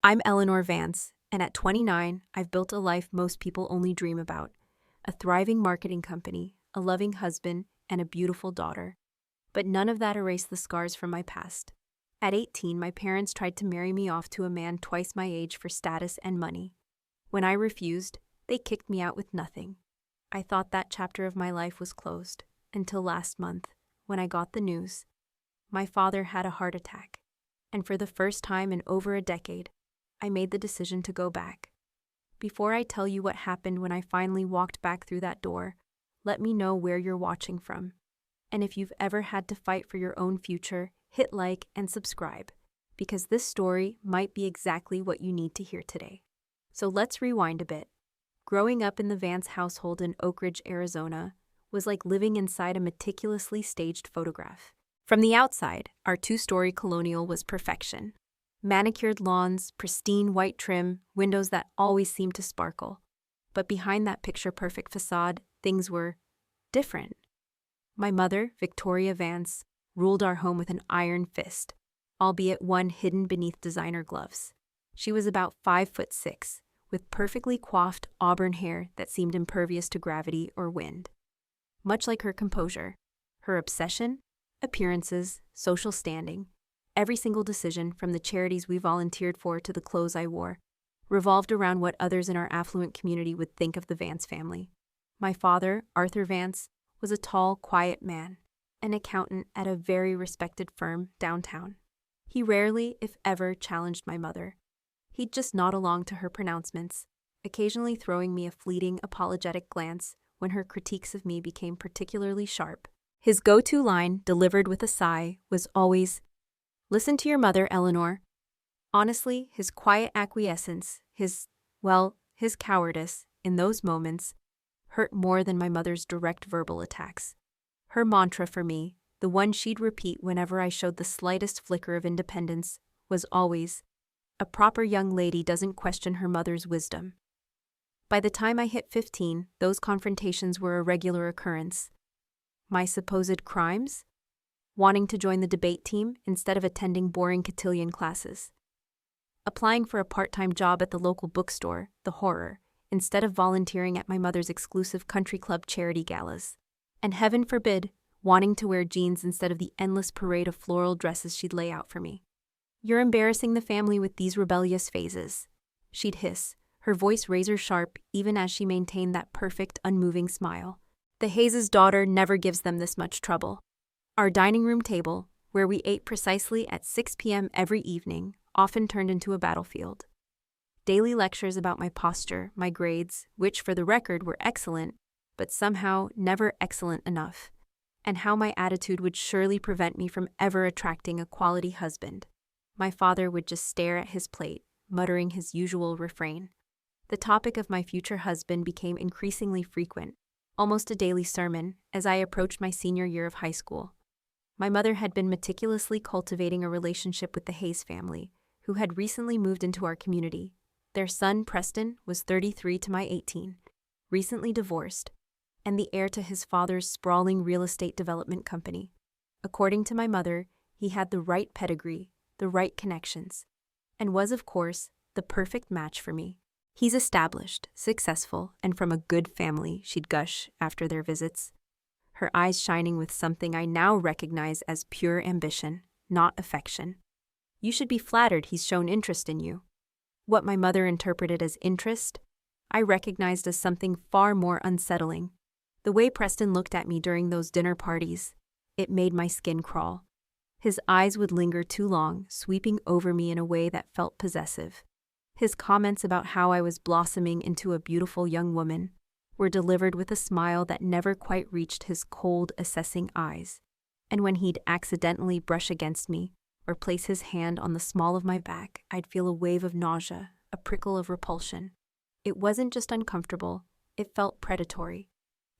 I'm Eleanor Vance, and at 29, I've built a life most people only dream about: a thriving marketing company, a loving husband, and a beautiful daughter. But none of that erased the scars from my past. At 18, my parents tried to marry me off to a man twice my age for status and money. When I refused, they kicked me out with nothing. I thought that chapter of my life was closed, until last month, when I got the news. My father had a heart attack, and for the first time in over a decade, I made the decision to go back. Before I tell you what happened when I finally walked back through that door, let me know where you're watching from. And if you've ever had to fight for your own future, hit like and subscribe, because this story might be exactly what you need to hear today. So let's rewind a bit. Growing up in the Vance household in Oak Ridge, Arizona, was like living inside a meticulously staged photograph. From the outside, our two-story colonial was perfection. Manicured lawns, pristine white trim, windows that always seemed to sparkle. But behind that picture-perfect facade, things were different. My mother, Victoria Vance, ruled our home with an iron fist, albeit one hidden beneath designer gloves. She was about 5'6", with perfectly coiffed auburn hair that seemed impervious to gravity or wind. Much like her composure, her obsession, appearances, social standing, every single decision, from the charities we volunteered for to the clothes I wore, revolved around what others in our affluent community would think of the Vance family. My father, Arthur Vance, was a tall, quiet man, an accountant at a very respected firm downtown. He rarely, if ever, challenged my mother. He'd just nod along to her pronouncements, occasionally throwing me a fleeting, apologetic glance when her critiques of me became particularly sharp. His go-to line, delivered with a sigh, was always, "Listen to your mother, Eleanor." Honestly, his quiet acquiescence, his cowardice, in those moments, hurt more than my mother's direct verbal attacks. Her mantra for me, the one she'd repeat whenever I showed the slightest flicker of independence, was always, "A proper young lady doesn't question her mother's wisdom." By the time I hit 15, those confrontations were a regular occurrence. My supposed crimes? Wanting to join the debate team instead of attending boring cotillion classes. Applying for a part-time job at the local bookstore, the horror, instead of volunteering at my mother's exclusive country club charity galas. And heaven forbid, wanting to wear jeans instead of the endless parade of floral dresses she'd lay out for me. "You're embarrassing the family with these rebellious phases," she'd hiss, her voice razor-sharp even as she maintained that perfect, unmoving smile. "The Hayes' daughter never gives them this much trouble." Our dining room table, where we ate precisely at 6 p.m. every evening, often turned into a battlefield. Daily lectures about my posture, my grades, which for the record were excellent, but somehow never excellent enough, and how my attitude would surely prevent me from ever attracting a quality husband. My father would just stare at his plate, muttering his usual refrain. The topic of my future husband became increasingly frequent, almost a daily sermon, as I approached my senior year of high school. My mother had been meticulously cultivating a relationship with the Hayes family, who had recently moved into our community. Their son, Preston, was 33 to my 18, recently divorced, and the heir to his father's sprawling real estate development company. According to my mother, he had the right pedigree, the right connections, and was, of course, the perfect match for me. "He's established, successful, and from a good family," she'd gush after their visits, her eyes shining with something I now recognize as pure ambition, not affection. "You should be flattered he's shown interest in you." What my mother interpreted as interest, I recognized as something far more unsettling. The way Preston looked at me during those dinner parties, it made my skin crawl. His eyes would linger too long, sweeping over me in a way that felt possessive. His comments about how I was blossoming into a beautiful young woman were delivered with a smile that never quite reached his cold, assessing eyes. And when he'd accidentally brush against me or place his hand on the small of my back, I'd feel a wave of nausea, a prickle of repulsion. It wasn't just uncomfortable, it felt predatory.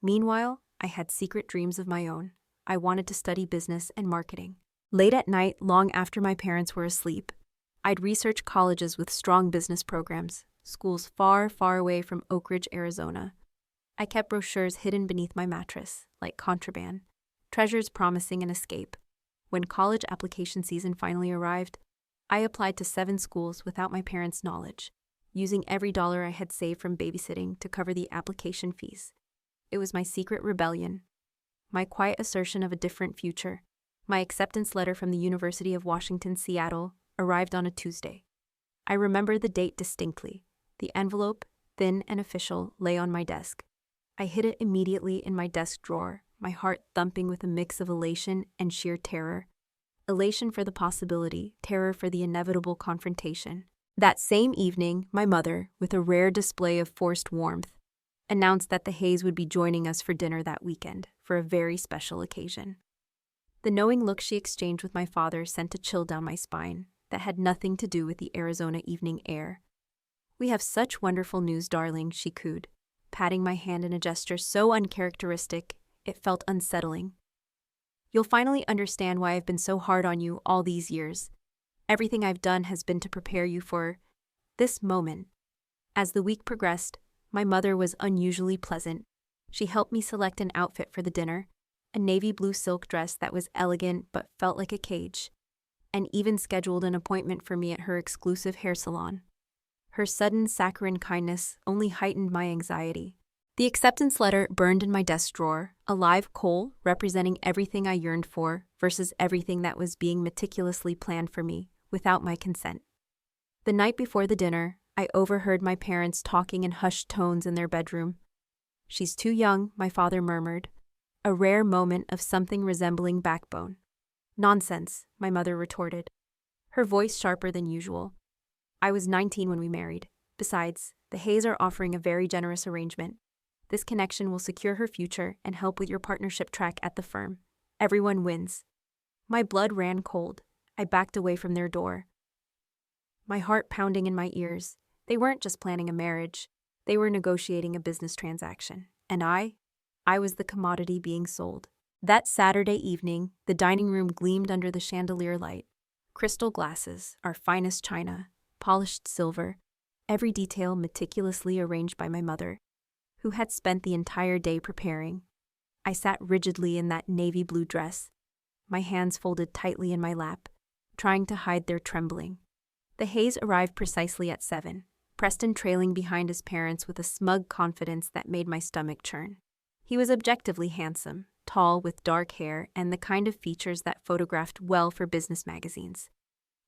Meanwhile, I had secret dreams of my own. I wanted to study business and marketing. Late at night, long after my parents were asleep, I'd research colleges with strong business programs, schools far, far away from Oak Ridge, Arizona. I kept brochures hidden beneath my mattress, like contraband, treasures promising an escape. When college application season finally arrived, I applied to 7 schools without my parents' knowledge, using every dollar I had saved from babysitting to cover the application fees. It was my secret rebellion, my quiet assertion of a different future. My acceptance letter from the University of Washington, Seattle, arrived on a Tuesday. I remember the date distinctly. The envelope, thin and official, lay on my desk. I hid it immediately in my desk drawer, my heart thumping with a mix of elation and sheer terror. Elation for the possibility, terror for the inevitable confrontation. That same evening, my mother, with a rare display of forced warmth, announced that the Hayes would be joining us for dinner that weekend for a very special occasion. The knowing look she exchanged with my father sent a chill down my spine that had nothing to do with the Arizona evening air. "We have such wonderful news, darling," she cooed, patting my hand in a gesture so uncharacteristic it felt unsettling. "You'll finally understand why I've been so hard on you all these years. Everything I've done has been to prepare you for this moment." As the week progressed, my mother was unusually pleasant. She helped me select an outfit for the dinner, a navy blue silk dress that was elegant but felt like a cage, and even scheduled an appointment for me at her exclusive hair salon. Her sudden saccharine kindness only heightened my anxiety. The acceptance letter burned in my desk drawer, a live coal representing everything I yearned for versus everything that was being meticulously planned for me without my consent. The night before the dinner, I overheard my parents talking in hushed tones in their bedroom. "She's too young," my father murmured, a rare moment of something resembling backbone. "Nonsense," my mother retorted, her voice sharper than usual. "I was 19 when we married. Besides, the Hayes are offering a very generous arrangement. This connection will secure her future and help with your partnership track at the firm. Everyone wins." My blood ran cold. I backed away from their door, my heart pounding in my ears. They weren't just planning a marriage. They were negotiating a business transaction. And I was the commodity being sold. That Saturday evening, the dining room gleamed under the chandelier light. Crystal glasses, our finest china, polished silver, every detail meticulously arranged by my mother, who had spent the entire day preparing. I sat rigidly in that navy blue dress, my hands folded tightly in my lap, trying to hide their trembling. The Hayes arrived precisely at 7, Preston trailing behind his parents with a smug confidence that made my stomach churn. He was objectively handsome, tall with dark hair and the kind of features that photographed well for business magazines.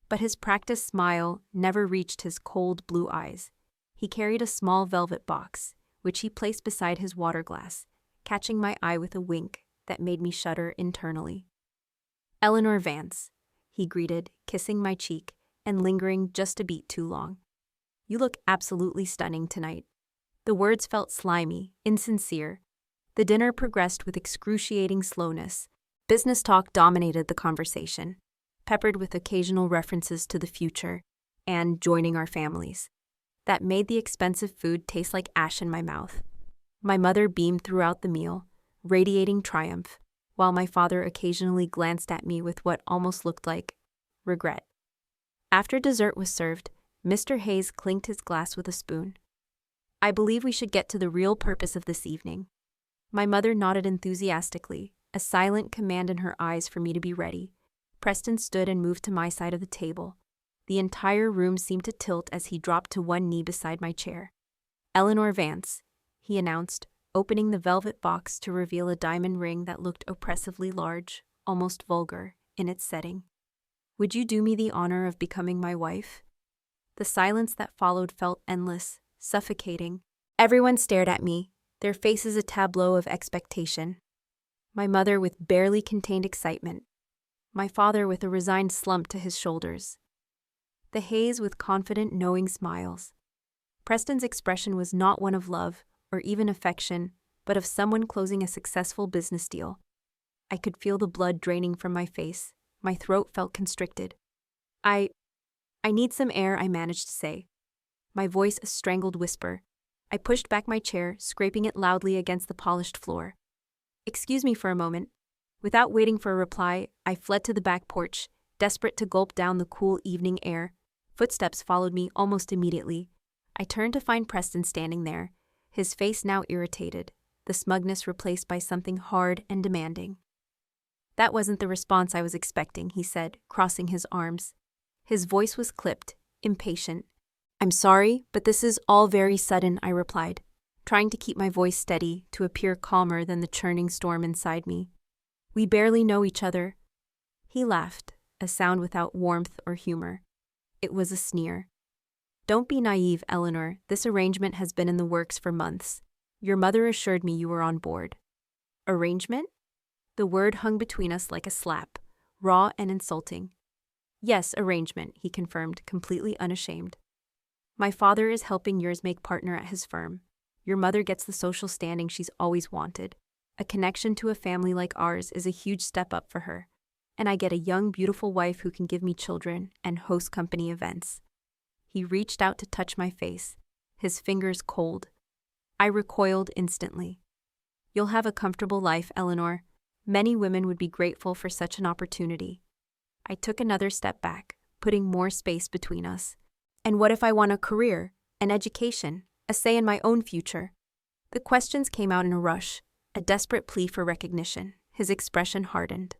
But his practiced smile never reached his cold blue eyes. He carried a small velvet box, which he placed beside his water glass, catching my eye with a wink that made me shudder internally. "Eleanor Vance," he greeted, kissing my cheek and lingering just a beat too long. "You look absolutely stunning tonight." The words felt slimy, insincere. The dinner progressed with excruciating slowness. Business talk dominated the conversation, peppered with occasional references to the future and joining our families. That made the expensive food taste like ash in my mouth. My mother beamed throughout the meal, radiating triumph, while my father occasionally glanced at me with what almost looked like regret. After dessert was served, Mr. Hayes clinked his glass with a spoon. "I believe we should get to the real purpose of this evening." My mother nodded enthusiastically, a silent command in her eyes for me to be ready. Preston stood and moved to my side of the table. The entire room seemed to tilt as he dropped to one knee beside my chair. "Eleanor Vance," he announced, opening the velvet box to reveal a diamond ring that looked oppressively large, almost vulgar, in its setting. "Would you do me the honor of becoming my wife?" The silence that followed felt endless, suffocating. Everyone stared at me, their faces a tableau of expectation. My mother with barely contained excitement. My father with a resigned slump to his shoulders. The Hayes with confident, knowing smiles. Preston's expression was not one of love or even affection, but of someone closing a successful business deal. I could feel the blood draining from my face. My throat felt constricted. I need some air," I managed to say, my voice a strangled whisper. I pushed back my chair, scraping it loudly against the polished floor. "Excuse me for a moment." Without waiting for a reply, I fled to the back porch, desperate to gulp down the cool evening air. Footsteps followed me almost immediately. I turned to find Preston standing there, his face now irritated, the smugness replaced by something hard and demanding. "That wasn't the response I was expecting," he said, crossing his arms. His voice was clipped, impatient. "I'm sorry, but this is all very sudden," I replied, trying to keep my voice steady to appear calmer than the churning storm inside me. "We barely know each other." He laughed, a sound without warmth or humor. It was a sneer. "Don't be naive, Eleanor. This arrangement has been in the works for months. Your mother assured me you were on board." "Arrangement?" The word hung between us like a slap, raw and insulting. "Yes, arrangement," he confirmed, completely unashamed. "My father is helping yours make partner at his firm. Your mother gets the social standing she's always wanted. A connection to a family like ours is a huge step up for her. And I get a young, beautiful wife who can give me children and host company events." He reached out to touch my face, his fingers cold. I recoiled instantly. "You'll have a comfortable life, Eleanor. Many women would be grateful for such an opportunity." I took another step back, putting more space between us. "And what if I want a career, an education, a say in my own future?" The questions came out in a rush, a desperate plea for recognition. His expression hardened,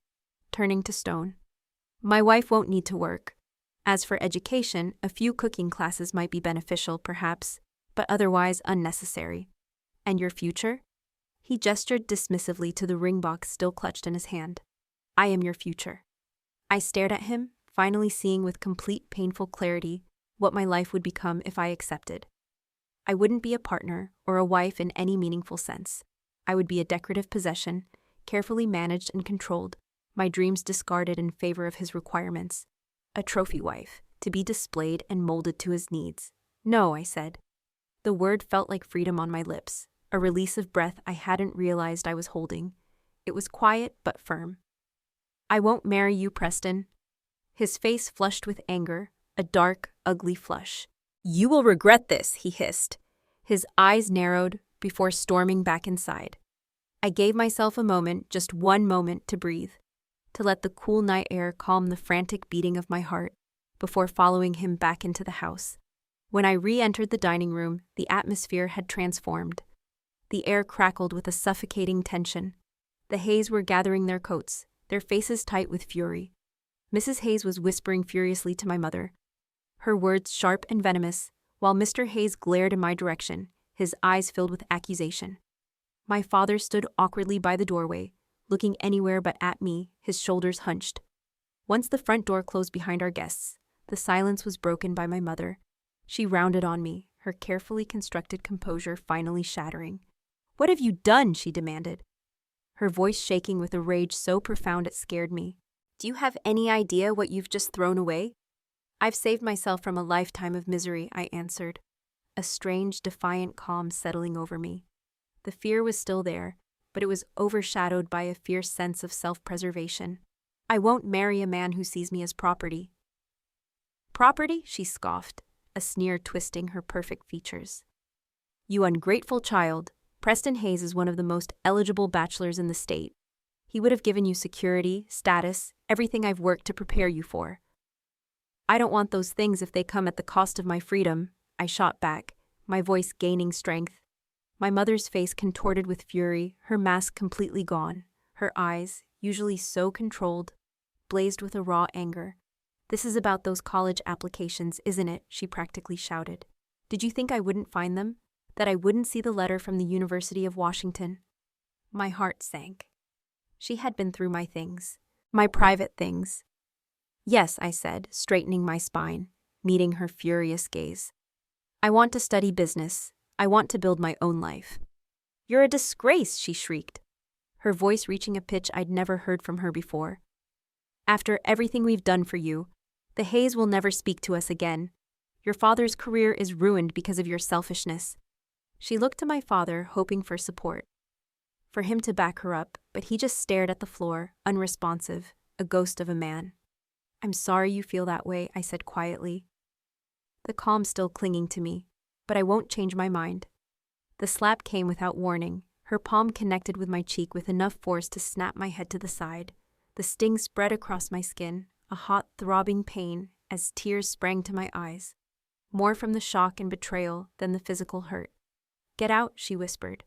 turning to stone. "My wife won't need to work. As for education, a few cooking classes might be beneficial, perhaps, but otherwise unnecessary. And your future?" He gestured dismissively to the ring box still clutched in his hand. "I am your future." I stared at him, finally seeing with complete painful clarity what my life would become if I accepted. I wouldn't be a partner or a wife in any meaningful sense. I would be a decorative possession, carefully managed and controlled, my dreams discarded in favor of his requirements. A trophy wife, to be displayed and molded to his needs. "No," I said. The word felt like freedom on my lips, a release of breath I hadn't realized I was holding. It was quiet but firm. "I won't marry you, Preston." His face flushed with anger, a dark, ugly flush. "You will regret this," he hissed. His eyes narrowed before storming back inside. I gave myself a moment, just one moment, to breathe, to let the cool night air calm the frantic beating of my heart, before following him back into the house. When I re-entered the dining room, the atmosphere had transformed. The air crackled with a suffocating tension. The Hayes were gathering their coats, their faces tight with fury. Mrs. Hayes was whispering furiously to my mother, her words sharp and venomous, while Mr. Hayes glared in my direction, his eyes filled with accusation. My father stood awkwardly by the doorway, looking anywhere but at me, his shoulders hunched. Once the front door closed behind our guests, the silence was broken by my mother. She rounded on me, her carefully constructed composure finally shattering. "What have you done?" she demanded, her voice shaking with a rage so profound it scared me. "Do you have any idea what you've just thrown away?" "I've saved myself from a lifetime of misery," I answered, a strange, defiant calm settling over me. The fear was still there, but it was overshadowed by a fierce sense of self-preservation. "I won't marry a man who sees me as property." "Property?" she scoffed, a sneer twisting her perfect features. "You ungrateful child. Preston Hayes is one of the most eligible bachelors in the state. He would have given you security, status, everything I've worked to prepare you for." "I don't want those things if they come at the cost of my freedom," I shot back, my voice gaining strength. My mother's face contorted with fury, her mask completely gone. Her eyes, usually so controlled, blazed with a raw anger. "This is about those college applications, isn't it?" she practically shouted. "Did you think I wouldn't find them? That I wouldn't see the letter from the University of Washington?" My heart sank. She had been through my things, my private things. "Yes," I said, straightening my spine, meeting her furious gaze. "I want to study business. I want to build my own life." "You're a disgrace," she shrieked, her voice reaching a pitch I'd never heard from her before. "After everything we've done for you, the Hayes will never speak to us again. Your father's career is ruined because of your selfishness." She looked to my father, hoping for support, for him to back her up, but he just stared at the floor, unresponsive, a ghost of a man. "I'm sorry you feel that way," I said quietly, the calm still clinging to me, "but I won't change my mind." The slap came without warning, her palm connected with my cheek with enough force to snap my head to the side. The sting spread across my skin, a hot, throbbing pain, as tears sprang to my eyes, more from the shock and betrayal than the physical hurt. "Get out," she whispered,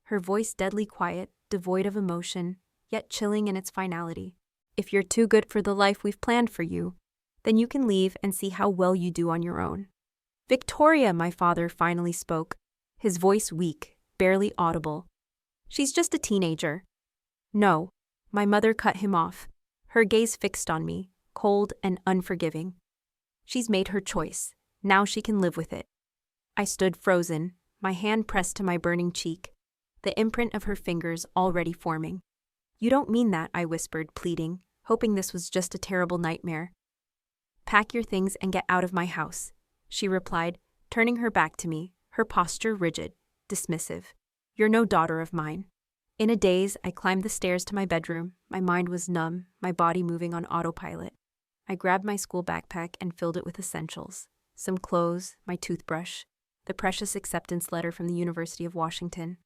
her voice deadly quiet, devoid of emotion, yet chilling in its finality. "If you're too good for the life we've planned for you, Then you can leave and see how well you do on your own. Victoria, my father finally spoke, his voice weak, barely audible. She's just a teenager. No, my mother cut him off, her gaze fixed on me, cold and unforgiving. She's made her choice. Now she can live with it. I stood frozen, my hand pressed to my burning cheek, the imprint of her fingers already forming. You don't mean that, I whispered, pleading, hoping this was just a terrible nightmare. Pack your things and get out of my house, she replied, turning her back to me, her posture rigid, dismissive. You're no daughter of mine. In a daze, I climbed the stairs to my bedroom. My mind was numb, my body moving on autopilot. I grabbed my school backpack and filled it with essentials. Some clothes, my toothbrush, the precious acceptance letter from the University of Washington,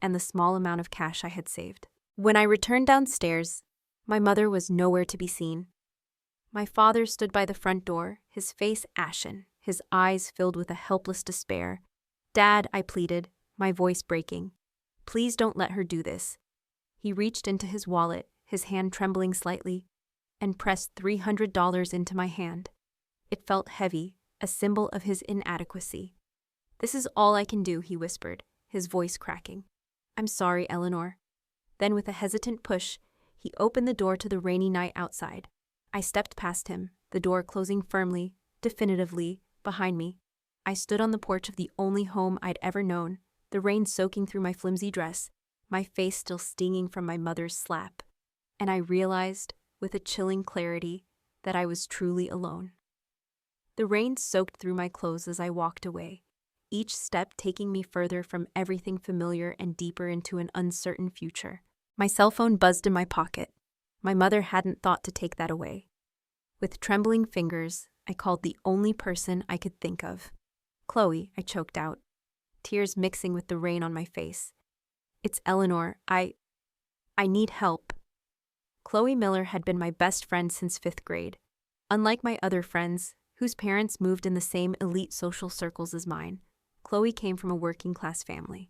and the small amount of cash I had saved. When I returned downstairs, my mother was nowhere to be seen. My father stood by the front door, his face ashen, his eyes filled with a helpless despair. Dad, I pleaded, my voice breaking. Please don't let her do this. He reached into his wallet, his hand trembling slightly, and pressed $300 into my hand. It felt heavy, a symbol of his inadequacy. This is all I can do, he whispered, his voice cracking. I'm sorry, Eleanor. Then with a hesitant push, he opened the door to the rainy night outside. I stepped past him, the door closing firmly, definitively, behind me. I stood on the porch of the only home I'd ever known, the rain soaking through my flimsy dress, my face still stinging from my mother's slap. And I realized, with a chilling clarity, that I was truly alone. The rain soaked through my clothes as I walked away, each step taking me further from everything familiar and deeper into an uncertain future. My cell phone buzzed in my pocket. My mother hadn't thought to take that away. With trembling fingers, I called the only person I could think of. Chloe, I choked out, tears mixing with the rain on my face. It's Eleanor. I need help. Chloe Miller had been my best friend since 5th grade. Unlike my other friends, whose parents moved in the same elite social circles as mine, Chloe came from a working-class family.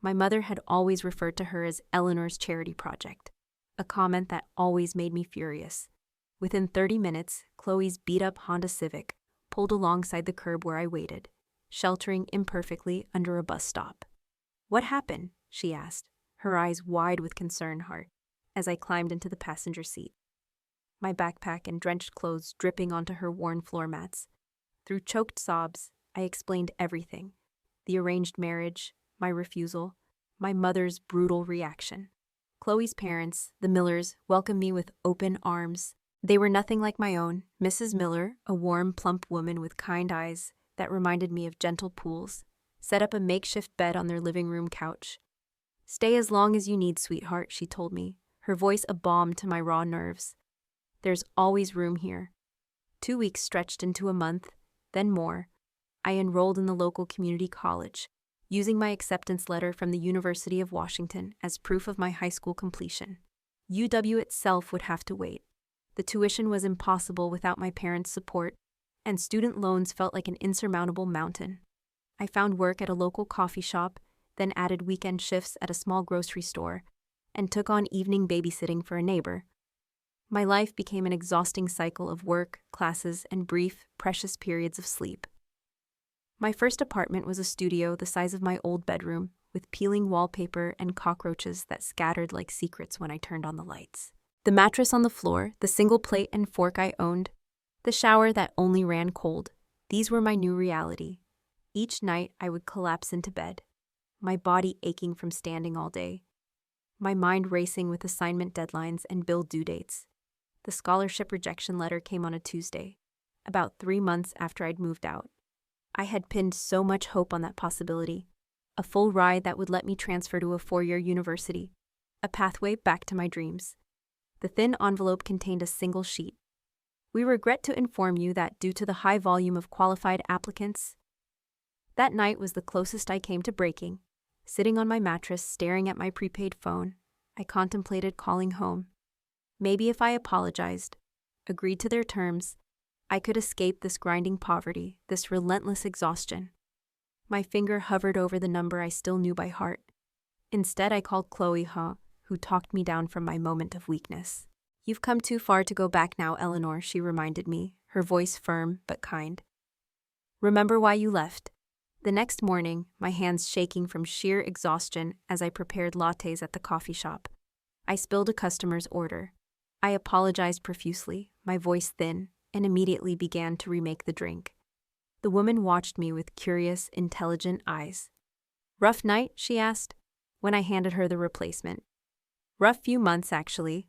My mother had always referred to her as Eleanor's charity project, a comment that always made me furious. Within 30 minutes, Chloe's beat-up Honda Civic pulled alongside the curb where I waited, sheltering imperfectly under a bus stop. What happened? She asked, her eyes wide with concern heart, as I climbed into the passenger seat. My backpack and drenched clothes dripping onto her worn floor mats. Through choked sobs, I explained everything. The arranged marriage, my refusal, my mother's brutal reaction. Chloe's parents, the Millers, welcomed me with open arms. They were nothing like my own. Mrs. Miller, a warm, plump woman with kind eyes that reminded me of gentle pools, set up a makeshift bed on their living room couch. Stay as long as you need, sweetheart, she told me, her voice a balm to my raw nerves. There's always room here. 2 weeks stretched into a month, then more. I enrolled in the local community college, using my acceptance letter from the University of Washington as proof of my high school completion. UW itself would have to wait. The tuition was impossible without my parents' support, and student loans felt like an insurmountable mountain. I found work at a local coffee shop, then added weekend shifts at a small grocery store, and took on evening babysitting for a neighbor. My life became an exhausting cycle of work, classes, and brief, precious periods of sleep. My first apartment was a studio the size of my old bedroom, with peeling wallpaper and cockroaches that scattered like secrets when I turned on the lights. The mattress on the floor, the single plate and fork I owned, the shower that only ran cold, these were my new reality. Each night I would collapse into bed, my body aching from standing all day, my mind racing with assignment deadlines and bill due dates. The scholarship rejection letter came on a Tuesday, about 3 months after I'd moved out. I had pinned so much hope on that possibility, a full ride that would let me transfer to a 4-year university, a pathway back to my dreams. The thin envelope contained a single sheet. We regret to inform you that due to the high volume of qualified applicants, that night was the closest I came to breaking. Sitting on my mattress, staring at my prepaid phone, I contemplated calling home. Maybe if I apologized, agreed to their terms, I could escape this grinding poverty, this relentless exhaustion. My finger hovered over the number I still knew by heart. Instead, I called Chloe, who talked me down from my moment of weakness. You've come too far to go back now, Eleanor, she reminded me, her voice firm but kind. Remember why you left? The next morning, my hands shaking from sheer exhaustion as I prepared lattes at the coffee shop. I spilled a customer's order. I apologized profusely, my voice thin, and immediately began to remake the drink. The woman watched me with curious, intelligent eyes. Rough night, she asked, when I handed her the replacement. Rough few months, actually,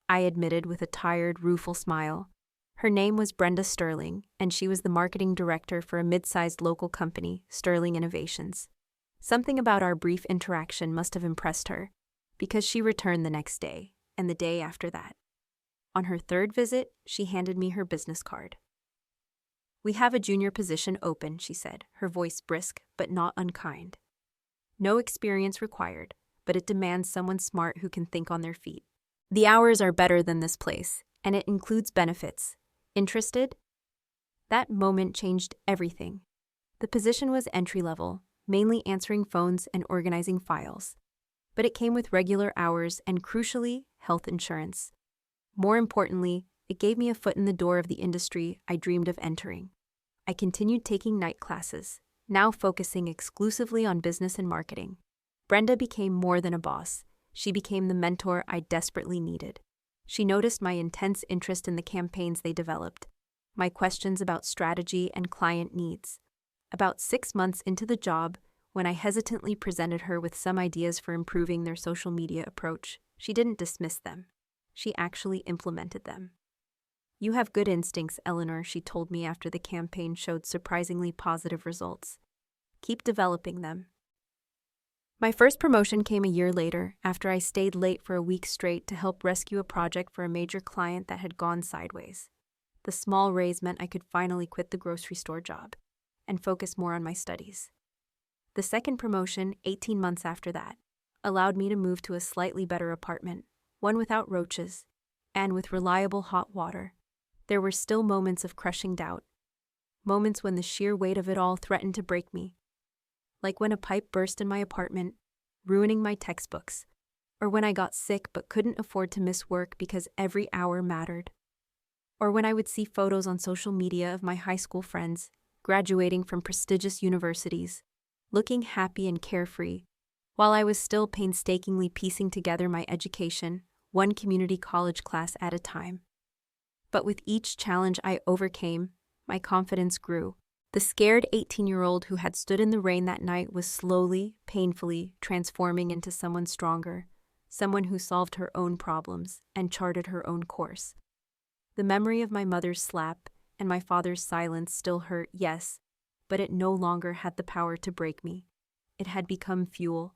I admitted with a tired, rueful smile. Her name was Brenda Sterling, and she was the marketing director for a mid-sized local company, Sterling Innovations. Something about our brief interaction must have impressed her, because she returned the next day, and the day after that. On her third visit, she handed me her business card. We have a junior position open, she said, her voice brisk but not unkind. No experience required, but it demands someone smart who can think on their feet. The hours are better than this place, and it includes benefits. Interested? That moment changed everything. The position was entry-level, mainly answering phones and organizing files. But it came with regular hours and, crucially, health insurance. More importantly, it gave me a foot in the door of the industry I dreamed of entering. I continued taking night classes, now focusing exclusively on business and marketing. Brenda became more than a boss. She became the mentor I desperately needed. She noticed my intense interest in the campaigns they developed, my questions about strategy and client needs. About 6 months into the job, when I hesitantly presented her with some ideas for improving their social media approach, she didn't dismiss them. She actually implemented them. You have good instincts, Eleanor, she told me after the campaign showed surprisingly positive results. Keep developing them. My first promotion came a year later, after I stayed late for a week straight to help rescue a project for a major client that had gone sideways. The small raise meant I could finally quit the grocery store job and focus more on my studies. The second promotion, 18 months after that, allowed me to move to a slightly better apartment, one without roaches, and with reliable hot water. There were still moments of crushing doubt, moments when the sheer weight of it all threatened to break me. Like when a pipe burst in my apartment, ruining my textbooks, or when I got sick but couldn't afford to miss work because every hour mattered, or when I would see photos on social media of my high school friends graduating from prestigious universities, looking happy and carefree, while I was still painstakingly piecing together my education, one community college class at a time. But with each challenge I overcame, my confidence grew. The scared 18-year-old who had stood in the rain that night was slowly, painfully transforming into someone stronger, someone who solved her own problems and charted her own course. The memory of my mother's slap and my father's silence still hurt, yes, but it no longer had the power to break me. It had become fuel.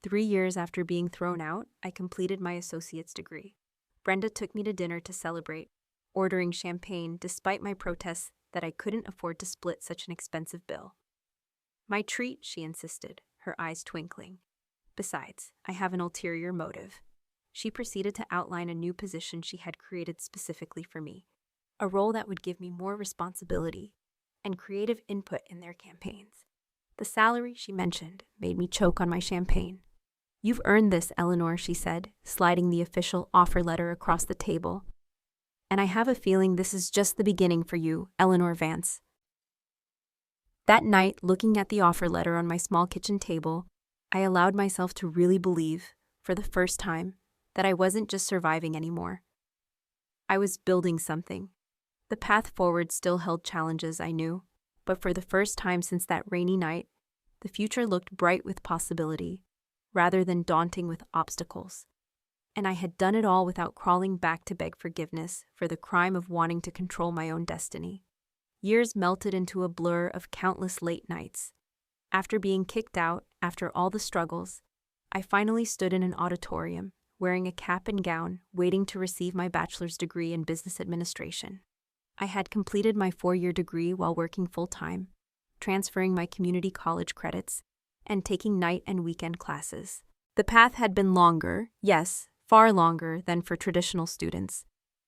3 years after being thrown out, I completed my associate's degree. Brenda took me to dinner to celebrate, ordering champagne despite my protests that I couldn't afford to split such an expensive bill. My treat, she insisted, her eyes twinkling. Besides, I have an ulterior motive. She proceeded to outline a new position she had created specifically for me, a role that would give me more responsibility and creative input in their campaigns. The salary she mentioned made me choke on my champagne. You've earned this, Eleanor, she said, sliding the official offer letter across the table. And I have a feeling this is just the beginning for you, Eleanor Vance. That night, looking at the offer letter on my small kitchen table, I allowed myself to really believe, for the first time, that I wasn't just surviving anymore. I was building something. The path forward still held challenges, I knew, but for the first time since that rainy night, the future looked bright with possibility, rather than daunting with obstacles. And I had done it all without crawling back to beg forgiveness for the crime of wanting to control my own destiny. Years melted into a blur of countless late nights. After being kicked out, after all the struggles, I finally stood in an auditorium, wearing a cap and gown, waiting to receive my bachelor's degree in business administration. I had completed my 4-year degree while working full-time, transferring my community college credits, and taking night and weekend classes. The path had been longer, yes, far longer than for traditional students,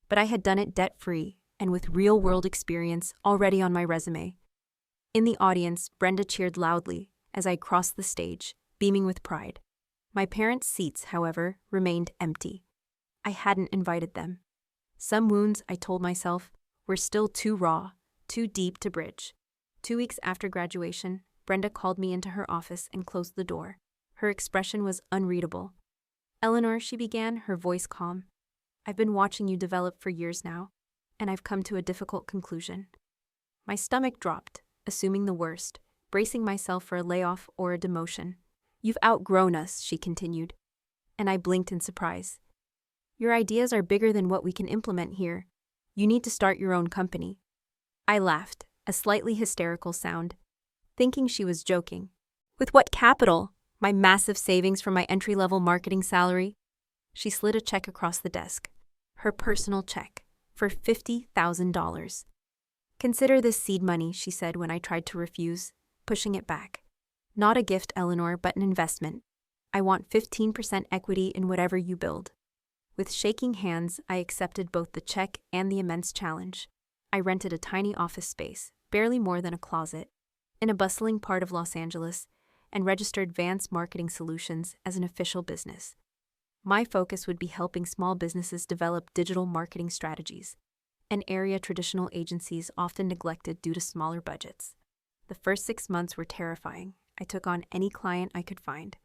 but I had done it debt-free and with real-world experience already on my resume. In the audience, Brenda cheered loudly as I crossed the stage, beaming with pride. My parents' seats, however, remained empty. I hadn't invited them. Some wounds, I told myself, were still too raw, too deep to bridge. 2 weeks after graduation, Brenda called me into her office and closed the door. Her expression was unreadable. "Eleanor," she began, her voice calm, "I've been watching you develop for years now, and I've come to a difficult conclusion." My stomach dropped, assuming the worst, bracing myself for a layoff or a demotion. "You've outgrown us," she continued, and I blinked in surprise. "Your ideas are bigger than what we can implement here. You need to start your own company." I laughed, a slightly hysterical sound, thinking she was joking. "With what capital? My massive savings from my entry-level marketing salary?" She slid a check across the desk. Her personal check, for $50,000. "Consider this seed money," she said when I tried to refuse, pushing it back. "Not a gift, Eleanor, but an investment. I want 15% equity in whatever you build." With shaking hands, I accepted both the check and the immense challenge. I rented a tiny office space, barely more than a closet, in a bustling part of Los Angeles, and registered Vance Marketing Solutions as an official business. My focus would be helping small businesses develop digital marketing strategies, an area traditional agencies often neglected due to smaller budgets. The first 6 months were terrifying. I took on any client I could find,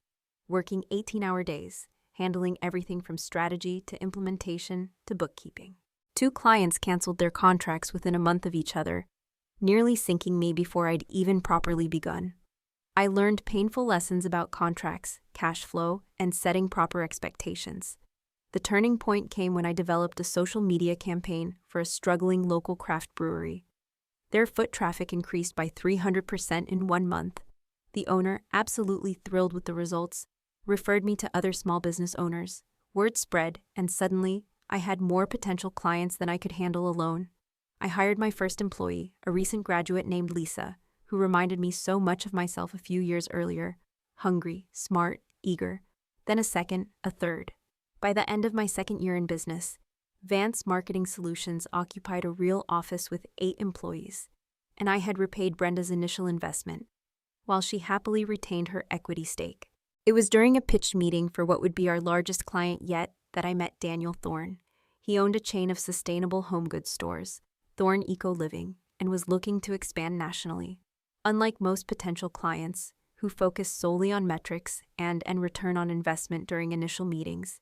working 18-hour days, handling everything from strategy to implementation to bookkeeping. 2 clients canceled their contracts within a month of each other, nearly sinking me before I'd even properly begun. I learned painful lessons about contracts, cash flow, and setting proper expectations. The turning point came when I developed a social media campaign for a struggling local craft brewery. Their foot traffic increased by 300% in 1 month. The owner, absolutely thrilled with the results, referred me to other small business owners. Word spread, and suddenly, I had more potential clients than I could handle alone. I hired my first employee, a recent graduate named Lisa, who reminded me so much of myself a few years earlier: hungry, smart, eager. Then a second, a third. By the end of my second year in business, Vance Marketing Solutions occupied a real office with 8 employees, and I had repaid Brenda's initial investment, while she happily retained her equity stake. It was during a pitch meeting for what would be our largest client yet that I met Daniel Thorne. He owned a chain of sustainable home goods stores, Thorne Eco Living, and was looking to expand nationally. Unlike most potential clients, who focus solely on metrics and return on investment during initial meetings,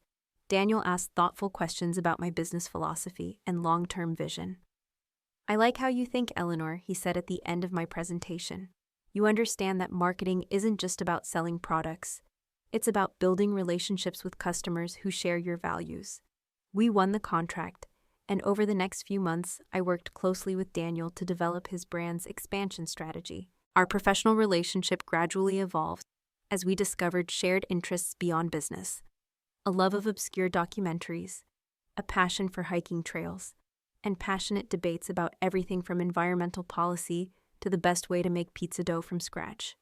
Daniel asked thoughtful questions about my business philosophy and long-term vision. "I like how you think, Eleanor," he said at the end of my presentation. "You understand that marketing isn't just about selling products. It's about building relationships with customers who share your values." We won the contract, and over the next few months, I worked closely with Daniel to develop his brand's expansion strategy. Our professional relationship gradually evolved as we discovered shared interests beyond business: a love of obscure documentaries, a passion for hiking trails, and passionate debates about everything from environmental policy to the best way to make pizza dough from scratch.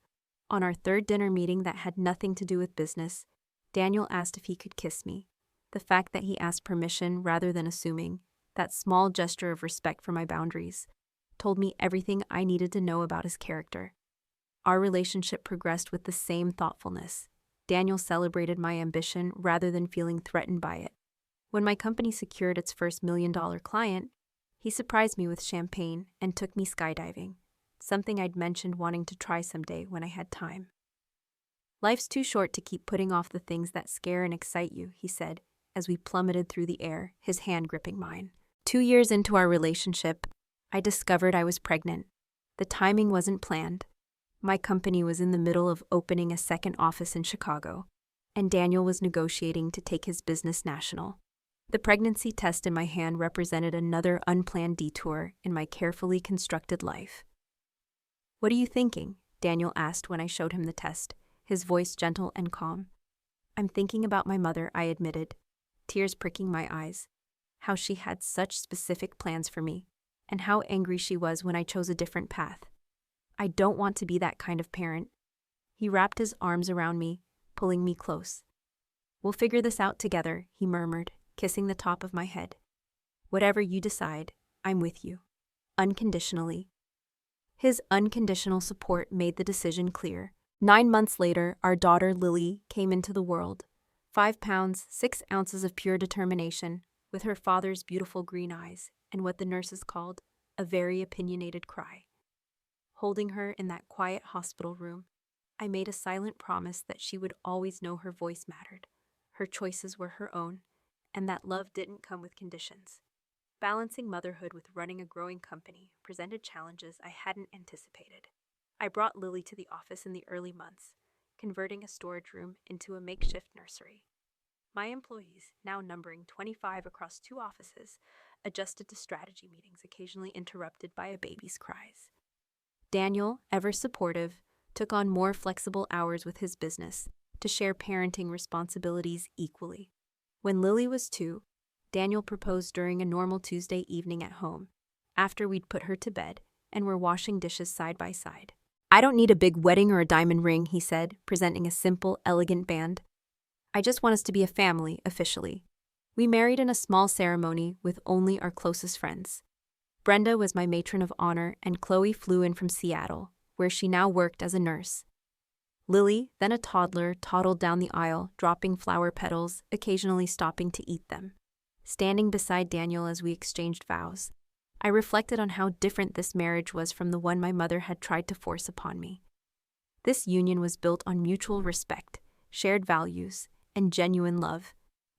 On our third dinner meeting that had nothing to do with business, Daniel asked if he could kiss me. The fact that he asked permission rather than assuming, that small gesture of respect for my boundaries, told me everything I needed to know about his character. Our relationship progressed with the same thoughtfulness. Daniel celebrated my ambition rather than feeling threatened by it. When my company secured its first $1 million client, he surprised me with champagne and took me skydiving, something I'd mentioned wanting to try someday when I had time. "Life's too short to keep putting off the things that scare and excite you," he said, as we plummeted through the air, his hand gripping mine. 2 years into our relationship, I discovered I was pregnant. The timing wasn't planned. My company was in the middle of opening a second office in Chicago, and Daniel was negotiating to take his business national. The pregnancy test in my hand represented another unplanned detour in my carefully constructed life. "What are you thinking?" Daniel asked when I showed him the test, his voice gentle and calm. "I'm thinking about my mother," I admitted, tears pricking my eyes. How she had such specific plans for me, and how angry she was when I chose a different path. I don't want to be that kind of parent. He wrapped his arms around me, pulling me close. "We'll figure this out together," he murmured, kissing the top of my head. "Whatever you decide, I'm with you. Unconditionally." His unconditional support made the decision clear. 9 months later, our daughter Lily came into the world. 5 pounds, 6 ounces of pure determination, with her father's beautiful green eyes, and what the nurses called a very opinionated cry. Holding her in that quiet hospital room, I made a silent promise that she would always know her voice mattered, her choices were her own, and that love didn't come with conditions. Balancing motherhood with running a growing company presented challenges I hadn't anticipated. I brought Lily to the office in the early months, converting a storage room into a makeshift nursery. My employees, now numbering 25 across 2 offices, adjusted to strategy meetings occasionally interrupted by a baby's cries. Daniel, ever supportive, took on more flexible hours with his business to share parenting responsibilities equally. When Lily was 2, Daniel proposed during a normal Tuesday evening at home, after we'd put her to bed and were washing dishes side by side. "I don't need a big wedding or a diamond ring," he said, presenting a simple, elegant band. "I just want us to be a family, officially." We married in a small ceremony with only our closest friends. Brenda was my matron of honor, and Chloe flew in from Seattle, where she now worked as a nurse. Lily, then a toddler, toddled down the aisle, dropping flower petals, occasionally stopping to eat them. Standing beside Daniel as we exchanged vows, I reflected on how different this marriage was from the one my mother had tried to force upon me. This union was built on mutual respect, shared values, and genuine love,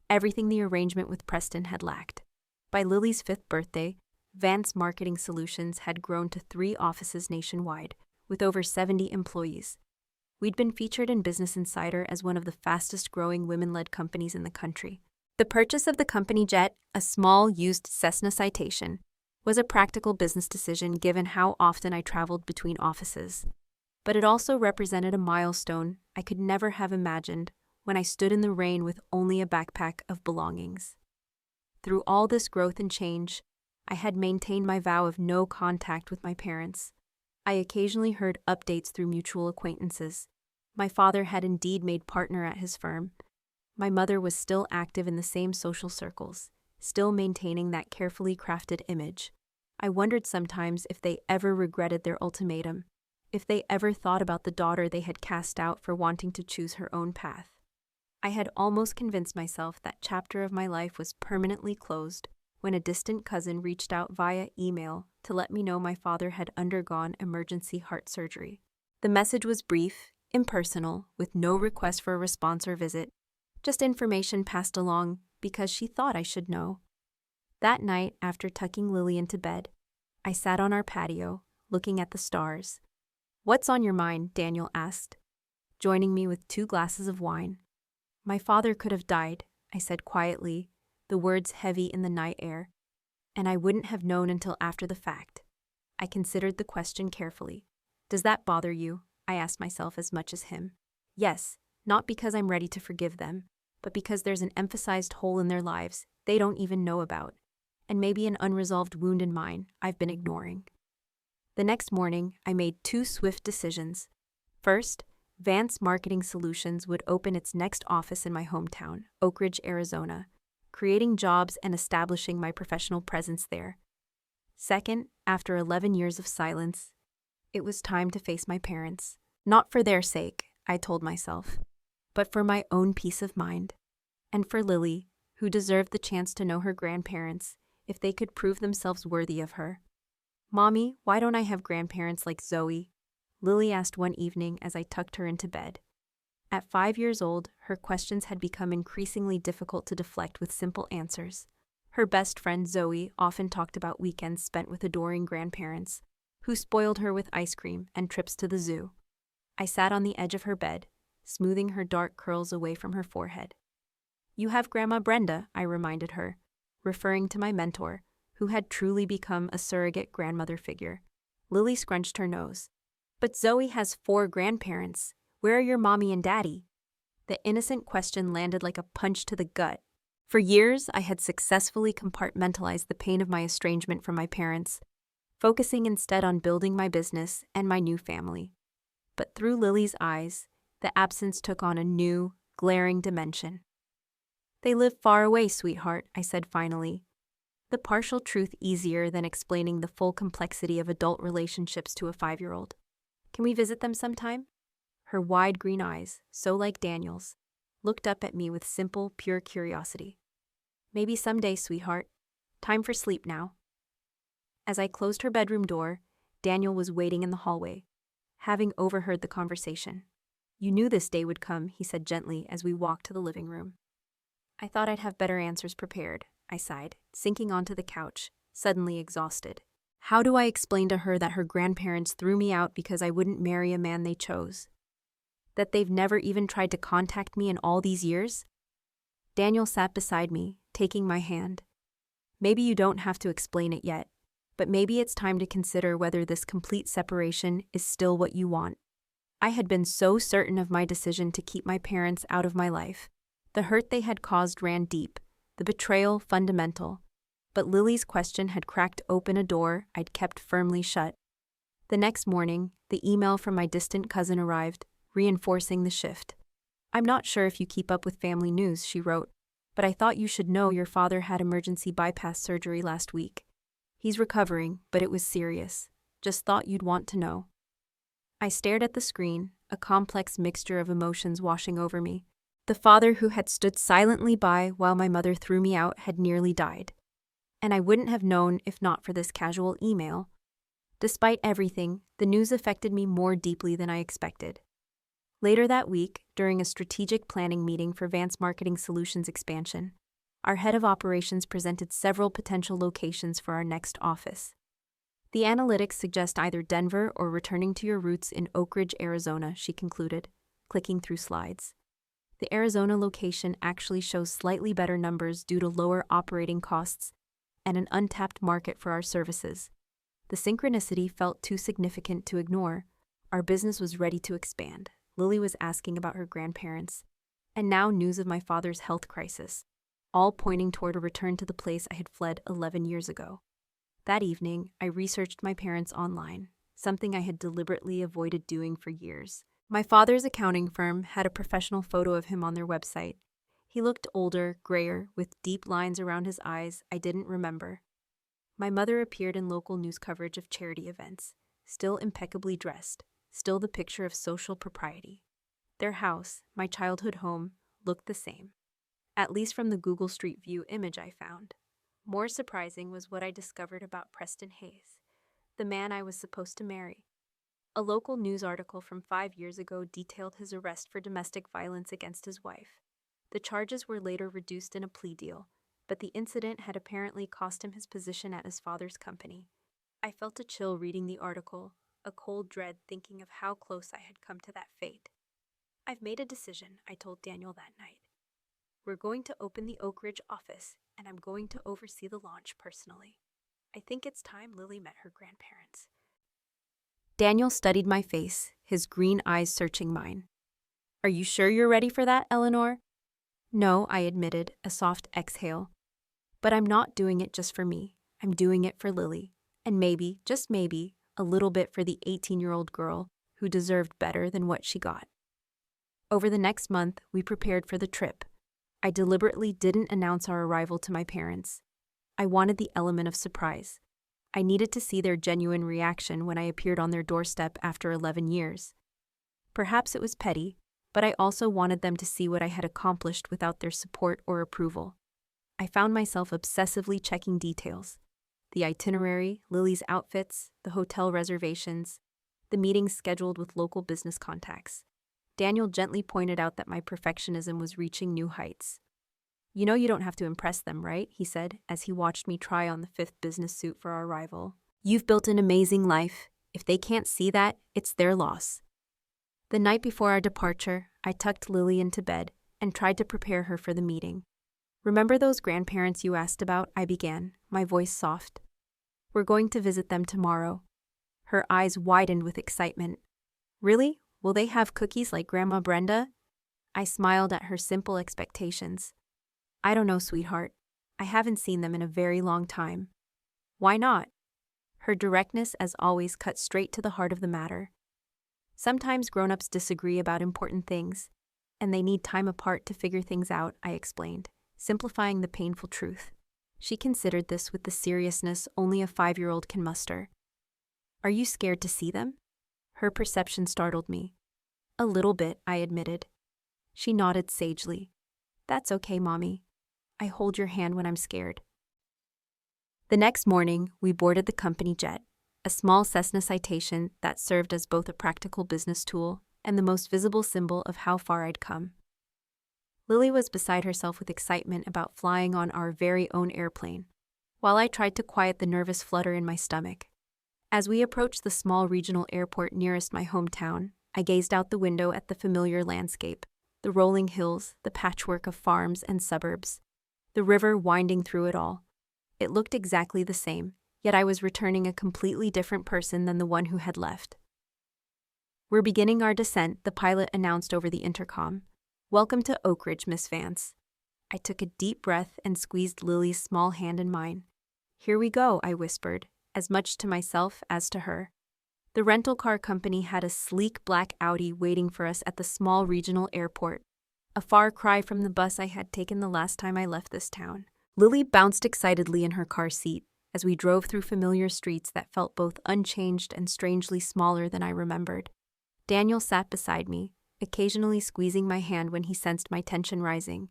everything the arrangement with Preston had lacked. By Lily's 5th birthday, Vance Marketing Solutions had grown to 3 offices nationwide, with over 70 employees. We'd been featured in Business Insider as one of the fastest-growing women-led companies in the country. The purchase of the company jet, a small used Cessna Citation, was a practical business decision given how often I traveled between offices. But it also represented a milestone I could never have imagined when I stood in the rain with only a backpack of belongings. Through all this growth and change, I had maintained my vow of no contact with my parents. I occasionally heard updates through mutual acquaintances. My father had indeed made partner at his firm. My mother was still active in the same social circles, still maintaining that carefully crafted image. I wondered sometimes if they ever regretted their ultimatum, if they ever thought about the daughter they had cast out for wanting to choose her own path. I had almost convinced myself that chapter of my life was permanently closed when a distant cousin reached out via email to let me know my father had undergone emergency heart surgery. The message was brief, impersonal, with no request for a response or visit, just information passed along because she thought I should know. That night, after tucking Lily into bed, I sat on our patio, looking at the stars. "What's on your mind?" Daniel asked, joining me with 2 glasses of wine. "My father could have died," I said quietly, the words heavy in the night air, and I wouldn't have known until after the fact. I considered the question carefully. "Does that bother you?" I asked myself as much as him. "Yes, not because I'm ready to forgive them, but because there's an emphasized hole in their lives they don't even know about, and maybe an unresolved wound in mine I've been ignoring." The next morning, I made 2 swift decisions. First, Vance Marketing Solutions would open its next office in my hometown, Oak Ridge, Arizona, creating jobs and establishing my professional presence there. Second, after 11 years of silence, it was time to face my parents. Not for their sake, I told myself, but for my own peace of mind, and for Lily, who deserved the chance to know her grandparents if they could prove themselves worthy of her. "Mommy, why don't I have grandparents like Zoe?" Lily asked one evening as I tucked her into bed. At 5 years old, her questions had become increasingly difficult to deflect with simple answers. Her best friend Zoe often talked about weekends spent with adoring grandparents, who spoiled her with ice cream and trips to the zoo. I sat on the edge of her bed, smoothing her dark curls away from her forehead. "You have Grandma Brenda," I reminded her, referring to my mentor, who had truly become a surrogate grandmother figure. Lily scrunched her nose. "But Zoe has 4 grandparents. Where are your mommy and daddy?" The innocent question landed like a punch to the gut. For years, I had successfully compartmentalized the pain of my estrangement from my parents, focusing instead on building my business and my new family. But through Lily's eyes, the absence took on a new, glaring dimension. "They live far away, sweetheart," I said finally, the partial truth easier than explaining the full complexity of adult relationships to a 5-year-old. "Can we visit them sometime?" Her wide green eyes, so like Daniel's, looked up at me with simple, pure curiosity. "Maybe someday, sweetheart. Time for sleep now." As I closed her bedroom door, Daniel was waiting in the hallway, having overheard the conversation. "You knew this day would come," he said gently as we walked to the living room. "I thought I'd have better answers prepared," I sighed, sinking onto the couch, suddenly exhausted. How do I explain to her that her grandparents threw me out because I wouldn't marry a man they chose? That they've never even tried to contact me in all these years? Daniel sat beside me, taking my hand. "Maybe you don't have to explain it yet, but maybe it's time to consider whether this complete separation is still what you want." I had been so certain of my decision to keep my parents out of my life. The hurt they had caused ran deep, the betrayal fundamental. But Lily's question had cracked open a door I'd kept firmly shut. The next morning, the email from my distant cousin arrived, reinforcing the shift. "I'm not sure if you keep up with family news," she wrote, "but I thought you should know your father had emergency bypass surgery last week. He's recovering, but it was serious. Just thought you'd want to know." I stared at the screen, a complex mixture of emotions washing over me. The father who had stood silently by while my mother threw me out had nearly died. And I wouldn't have known if not for this casual email. Despite everything, the news affected me more deeply than I expected. Later that week, during a strategic planning meeting for Vance Marketing Solutions expansion, our head of operations presented several potential locations for our next office. "The analytics suggest either Denver or returning to your roots in Oak Ridge, Arizona," she concluded, clicking through slides. The Arizona location actually shows slightly better numbers due to lower operating costs and an untapped market for our services. The synchronicity felt too significant to ignore. Our business was ready to expand. Lily was asking about her grandparents, and now news of my father's health crisis, all pointing toward a return to the place I had fled 11 years ago. That evening, I researched my parents online, something I had deliberately avoided doing for years. My father's accounting firm had a professional photo of him on their website. He looked older, grayer, with deep lines around his eyes I didn't remember. My mother appeared in local news coverage of charity events, still impeccably dressed, still the picture of social propriety. Their house, my childhood home, looked the same, at least from the Google Street View image I found. More surprising was what I discovered about Preston Hayes, the man I was supposed to marry. A local news article from 5 years ago detailed his arrest for domestic violence against his wife. The charges were later reduced in a plea deal, but the incident had apparently cost him his position at his father's company. I felt a chill reading the article, a cold dread thinking of how close I had come to that fate. "I've made a decision," I told Daniel that night. "We're going to open the Oak Ridge office, and I'm going to oversee the launch personally. I think it's time Lily met her grandparents." Daniel studied my face, his green eyes searching mine. "Are you sure you're ready for that, Eleanor?" "No," I admitted, a soft exhale. "But I'm not doing it just for me. I'm doing it for Lily. And maybe, just maybe, a little bit for the 18-year-old girl who deserved better than what she got." Over the next month, we prepared for the trip. I deliberately didn't announce our arrival to my parents. I wanted the element of surprise. I needed to see their genuine reaction when I appeared on their doorstep after 11 years. Perhaps it was petty, but I also wanted them to see what I had accomplished without their support or approval. I found myself obsessively checking details: the itinerary, Lily's outfits, the hotel reservations, the meetings scheduled with local business contacts. Daniel gently pointed out that my perfectionism was reaching new heights. "You know you don't have to impress them, right?" he said, as he watched me try on the 5th business suit for our arrival. "You've built an amazing life. If they can't see that, it's their loss." The night before our departure, I tucked Lily into bed and tried to prepare her for the meeting. "Remember those grandparents you asked about?" I began, my voice soft. "We're going to visit them tomorrow." Her eyes widened with excitement. "Really? Will they have cookies like Grandma Brenda?" I smiled at her simple expectations. "I don't know, sweetheart. I haven't seen them in a very long time." "Why not?" Her directness, as always, cut straight to the heart of the matter. "Sometimes grown-ups disagree about important things, and they need time apart to figure things out," I explained, simplifying the painful truth. She considered this with the seriousness only a 5-year-old can muster. "Are you scared to see them?" Her perception startled me. "A little bit," I admitted. She nodded sagely. "That's okay, Mommy. I hold your hand when I'm scared." The next morning, we boarded the company jet, a small Cessna Citation that served as both a practical business tool and the most visible symbol of how far I'd come. Lily was beside herself with excitement about flying on our very own airplane, while I tried to quiet the nervous flutter in my stomach. As we approached the small regional airport nearest my hometown, I gazed out the window at the familiar landscape, the rolling hills, the patchwork of farms and suburbs, the river winding through it all. It looked exactly the same, yet I was returning a completely different person than the one who had left. "We're beginning our descent," the pilot announced over the intercom. "Welcome to Oak Ridge, Miss Vance." I took a deep breath and squeezed Lily's small hand in mine. "Here we go," I whispered, as much to myself as to her. The rental car company had a sleek black Audi waiting for us at the small regional airport, a far cry from the bus I had taken the last time I left this town. Lily bounced excitedly in her car seat as we drove through familiar streets that felt both unchanged and strangely smaller than I remembered. Daniel sat beside me, occasionally squeezing my hand when he sensed my tension rising.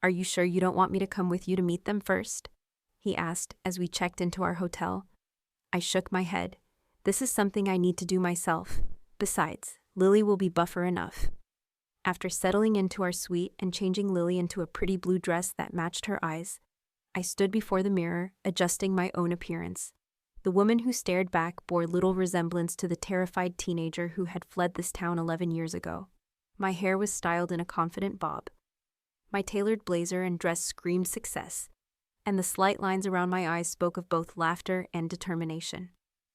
"Are you sure you don't want me to come with you to meet them first?" he asked as we checked into our hotel. I shook my head. "This is something I need to do myself. Besides, Lily will be buffer enough." After settling into our suite and changing Lily into a pretty blue dress that matched her eyes, I stood before the mirror, adjusting my own appearance. The woman who stared back bore little resemblance to the terrified teenager who had fled this town 11 years ago. My hair was styled in a confident bob. My tailored blazer and dress screamed success, and the slight lines around my eyes spoke of both laughter and determination.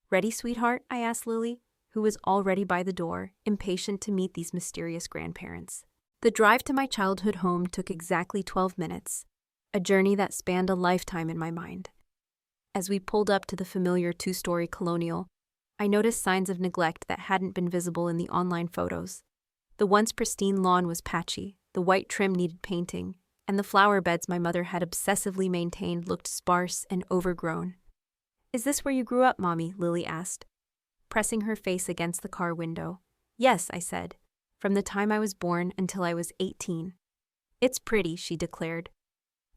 "Ready, sweetheart?" I asked Lily, who was already by the door, impatient to meet these mysterious grandparents. The drive to my childhood home took exactly 12 minutes, a journey that spanned a lifetime in my mind. As we pulled up to the familiar two-story colonial, I noticed signs of neglect that hadn't been visible in the online photos. The once pristine lawn was patchy, the white trim needed painting, and the flower beds my mother had obsessively maintained looked sparse and overgrown. "Is this where you grew up, Mommy?" Lily asked, pressing her face against the car window. "Yes," I said, "from the time I was born until I was 18. "It's pretty," she declared,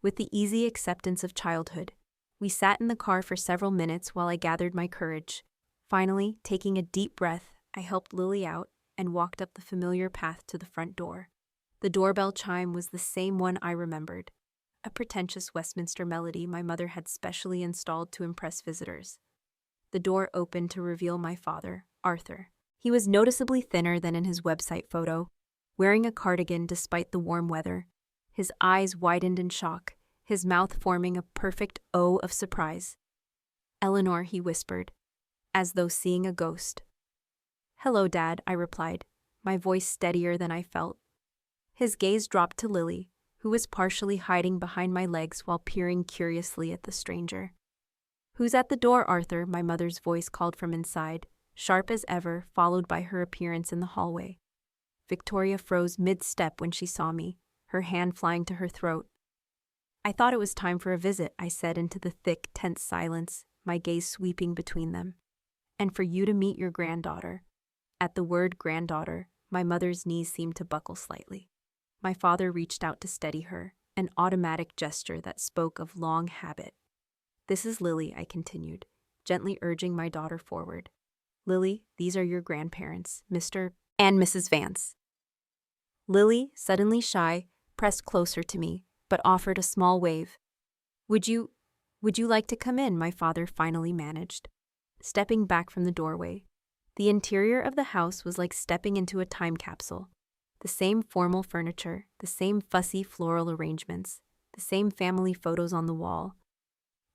with the easy acceptance of childhood. We sat in the car for several minutes while I gathered my courage. Finally, taking a deep breath, I helped Lily out and walked up the familiar path to the front door. The doorbell chime was the same one I remembered, a pretentious Westminster melody my mother had specially installed to impress visitors. The door opened to reveal my father, Arthur. He was noticeably thinner than in his website photo, wearing a cardigan despite the warm weather. His eyes widened in shock, his mouth forming a perfect O of surprise. "Eleanor," he whispered, as though seeing a ghost. "Hello, Dad," I replied, my voice steadier than I felt. His gaze dropped to Lily, who was partially hiding behind my legs while peering curiously at the stranger. "Who's at the door, Arthur?" my mother's voice called from inside, sharp as ever, followed by her appearance in the hallway. Victoria froze mid-step when she saw me, her hand flying to her throat. "I thought it was time for a visit," I said into the thick, tense silence, my gaze sweeping between them. "And for you to meet your granddaughter." At the word granddaughter, my mother's knees seemed to buckle slightly. My father reached out to steady her, an automatic gesture that spoke of long habit. "This is Lily," I continued, gently urging my daughter forward. "Lily, these are your grandparents, Mr. and Mrs. Vance." Lily, suddenly shy, pressed closer to me, but offered a small wave. Would you like to come in?" my father finally managed, stepping back from the doorway. The interior of the house was like stepping into a time capsule. The same formal furniture, the same fussy floral arrangements, the same family photos on the wall,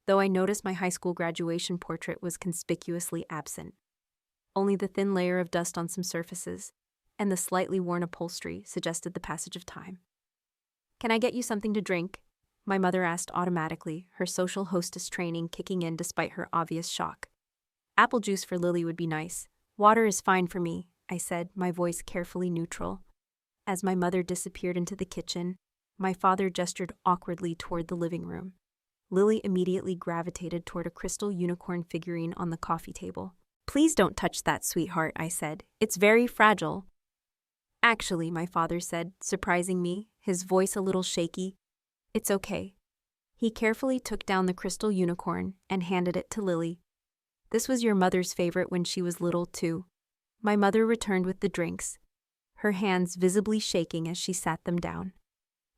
though I noticed my high school graduation portrait was conspicuously absent. Only the thin layer of dust on some surfaces, and the slightly worn upholstery suggested the passage of time. "Can I get you something to drink?" my mother asked automatically, her social hostess training kicking in despite her obvious shock. "Apple juice for Lily would be nice. Water is fine for me," I said, my voice carefully neutral. As my mother disappeared into the kitchen, my father gestured awkwardly toward the living room. Lily immediately gravitated toward a crystal unicorn figurine on the coffee table. "Please don't touch that, sweetheart," I said. "It's very fragile." "Actually," my father said, surprising me, his voice a little shaky, "it's okay. He carefully took down the crystal unicorn and handed it to Lily. This was your mother's favorite when she was little, too. My mother returned with the drinks, her hands visibly shaking as she sat them down.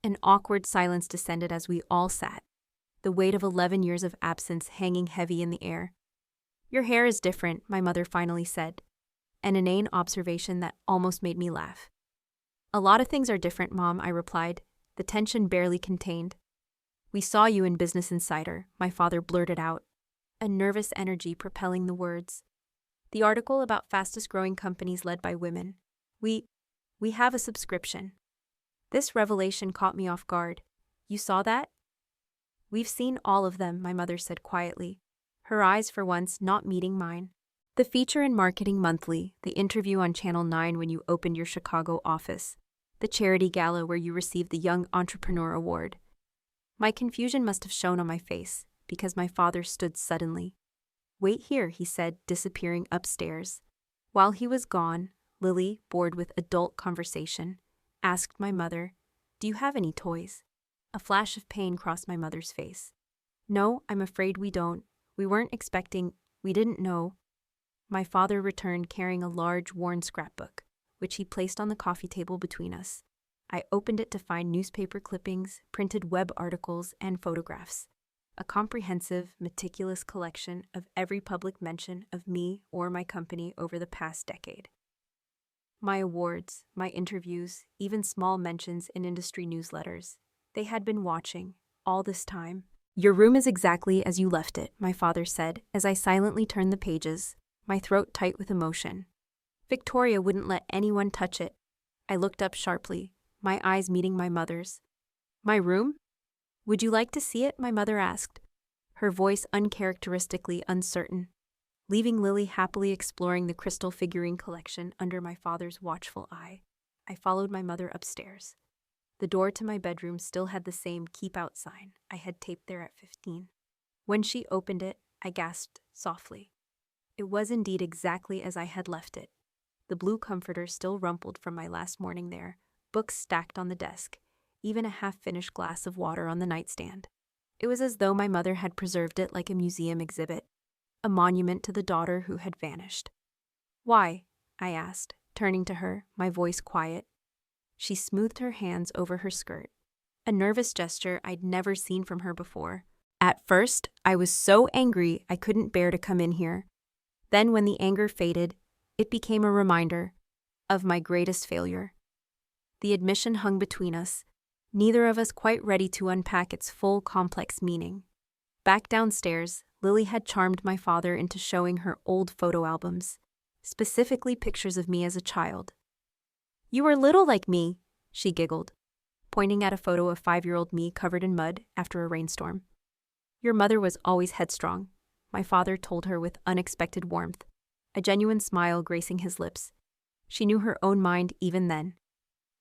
An awkward silence descended as we all sat, the weight of 11 years of absence hanging heavy in the air. Your hair is different, my mother finally said, an inane observation that almost made me laugh. A lot of things are different, Mom, I replied, the tension barely contained. We saw you in Business Insider, my father blurted out, a nervous energy propelling the words. The article about fastest-growing companies led by women. We have a subscription. This revelation caught me off guard. You saw that? We've seen all of them, my mother said quietly, her eyes for once not meeting mine. The feature in Marketing Monthly, the interview on Channel 9 when you opened your Chicago office, the charity gala where you received the Young Entrepreneur Award. My confusion must have shown on my face, because my father stood suddenly. Wait here, he said, disappearing upstairs. While he was gone, Lily, bored with adult conversation, asked my mother, "Do you have any toys?" A flash of pain crossed my mother's face. "No, I'm afraid we don't. We weren't expecting, we didn't know." My father returned carrying a large, worn scrapbook, which he placed on the coffee table between us. I opened it to find newspaper clippings, printed web articles, and photographs. A comprehensive, meticulous collection of every public mention of me or my company over the past decade. My awards, my interviews, even small mentions in industry newsletters. They had been watching, all this time. Your room is exactly as you left it, my father said, as I silently turned the pages, my throat tight with emotion. Victoria wouldn't let anyone touch it. I looked up sharply, my eyes meeting my mother's. My room? Would you like to see it? My mother asked, her voice uncharacteristically uncertain. Leaving Lily happily exploring the crystal figurine collection under my father's watchful eye, I followed my mother upstairs. The door to my bedroom still had the same keep out sign I had taped there at 15. When she opened it, I gasped softly. It was indeed exactly as I had left it. The blue comforter still rumpled from my last morning there, books stacked on the desk, even a half-finished glass of water on the nightstand. It was as though my mother had preserved it like a museum exhibit, a monument to the daughter who had vanished. Why? I asked, turning to her, my voice quiet. She smoothed her hands over her skirt, a nervous gesture I'd never seen from her before. At first, I was so angry I couldn't bear to come in here. Then when the anger faded, it became a reminder of my greatest failure. The admission hung between us, neither of us quite ready to unpack its full complex meaning. Back downstairs, Lily had charmed my father into showing her old photo albums, specifically pictures of me as a child. You were little like me, she giggled, pointing at a photo of 5-year-old me covered in mud after a rainstorm. Your mother was always headstrong, my father told her with unexpected warmth, a genuine smile gracing his lips. She knew her own mind even then.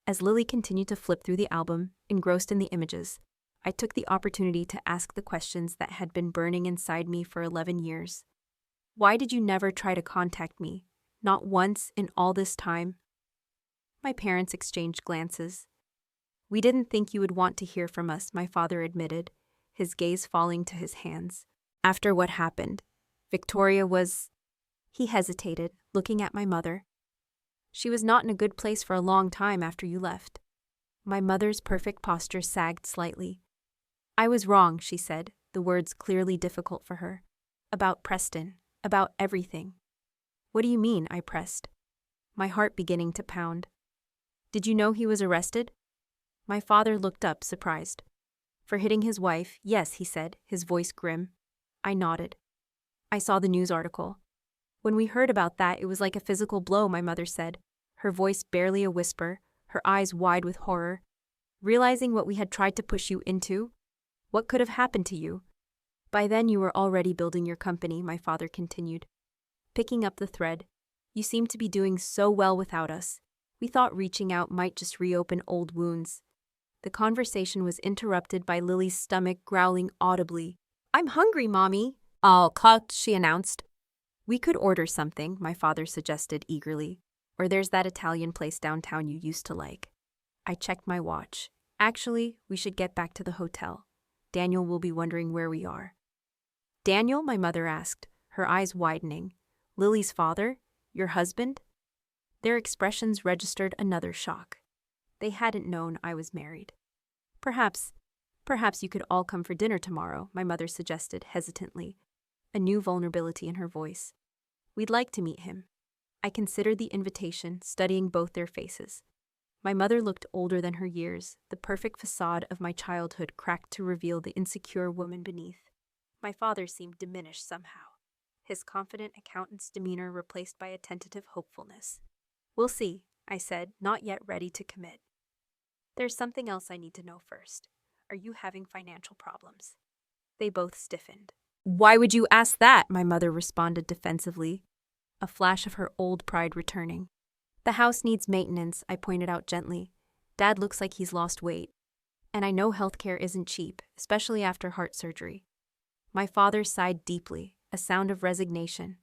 As Lily continued to flip through the album, engrossed in the images, I took the opportunity to ask the questions that had been burning inside me for 11 years. Why did you never try to contact me? Not once in all this time? My parents exchanged glances. We didn't think you would want to hear from us, my father admitted, his gaze falling to his hands. After what happened, Victoria was... He hesitated, looking at my mother. She was not in a good place for a long time after you left. My mother's perfect posture sagged slightly. I was wrong, she said, the words clearly difficult for her. About Preston, about everything. What do you mean? I pressed, my heart beginning to pound. Did you know he was arrested? My father looked up, surprised. For hitting his wife, yes, he said, his voice grim. I nodded. I saw the news article. When we heard about that, it was like a physical blow, my mother said, her voice barely a whisper, her eyes wide with horror. Realizing what we had tried to push you into? What could have happened to you? By then you were already building your company, my father continued. Picking up the thread, you seem to be doing so well without us. We thought reaching out might just reopen old wounds. The conversation was interrupted by Lily's stomach growling audibly. I'm hungry, Mommy. I'll cook, she announced. We could order something, my father suggested eagerly. Or there's that Italian place downtown you used to like. I checked my watch. Actually, we should get back to the hotel. Daniel will be wondering where we are." "Daniel?" my mother asked, her eyes widening. "Lily's father? Your husband?" Their expressions registered another shock. They hadn't known I was married. Perhaps you could all come for dinner tomorrow," my mother suggested hesitantly, a new vulnerability in her voice. "We'd like to meet him." I considered the invitation, studying both their faces. My mother looked older than her years, the perfect facade of my childhood cracked to reveal the insecure woman beneath. My father seemed diminished somehow, his confident accountant's demeanor replaced by a tentative hopefulness. "We'll see," I said, not yet ready to commit. "There's something else I need to know first. Are you having financial problems?" They both stiffened. "Why would you ask that?" my mother responded defensively, a flash of her old pride returning. "The house needs maintenance," I pointed out gently. "Dad looks like he's lost weight. And I know healthcare isn't cheap, especially after heart surgery." My father sighed deeply, a sound of resignation.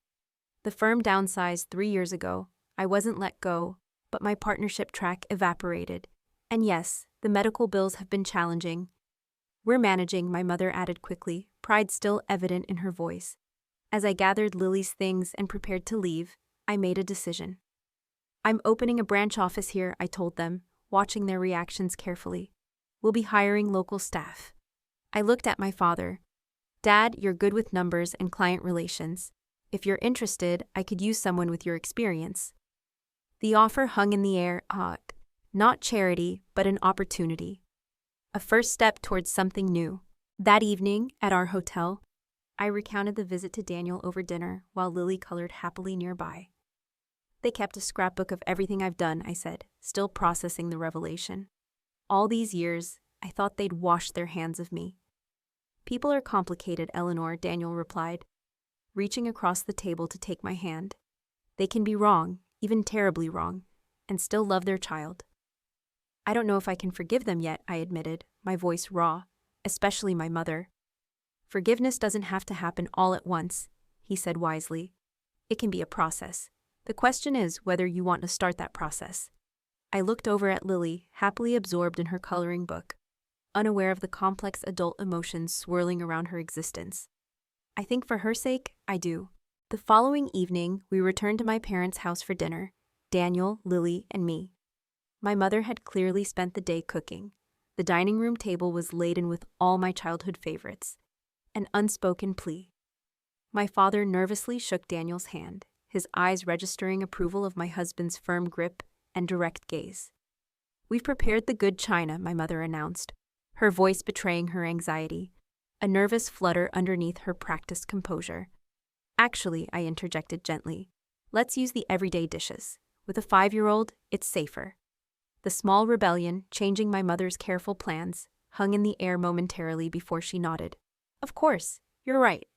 The firm downsized 3 years ago. I wasn't let go, but my partnership track evaporated. And yes, the medical bills have been challenging. "We're managing," my mother added quickly, pride still evident in her voice. As I gathered Lily's things and prepared to leave, I made a decision. "I'm opening a branch office here," I told them, watching their reactions carefully. "We'll be hiring local staff." I looked at my father. "Dad, you're good with numbers and client relations. If you're interested, I could use someone with your experience." The offer hung in the air, not charity, but an opportunity. A first step towards something new. That evening, at our hotel, I recounted the visit to Daniel over dinner while Lily colored happily nearby. "They kept a scrapbook of everything I've done," I said, still processing the revelation. "All these years, I thought they'd wash their hands of me." "People are complicated, Eleanor," Daniel replied, reaching across the table to take my hand. "They can be wrong, even terribly wrong, and still love their child." "I don't know if I can forgive them yet," I admitted, my voice raw, especially my mother. "Forgiveness doesn't have to happen all at once," he said wisely. "It can be a process. The question is whether you want to start that process." I looked over at Lily, happily absorbed in her coloring book, unaware of the complex adult emotions swirling around her existence. "I think for her sake, I do." The following evening, we returned to my parents' house for dinner, Daniel, Lily, and me. My mother had clearly spent the day cooking. The dining room table was laden with all my childhood favorites, an unspoken plea. My father nervously shook Daniel's hand, his eyes registering approval of my husband's firm grip and direct gaze. "We've prepared the good china," my mother announced, her voice betraying her anxiety, a nervous flutter underneath her practiced composure. "Actually," I interjected gently, "let's use the everyday dishes. With a 5-year-old, it's safer." The small rebellion, changing my mother's careful plans, hung in the air momentarily before she nodded. "Of course, you're right."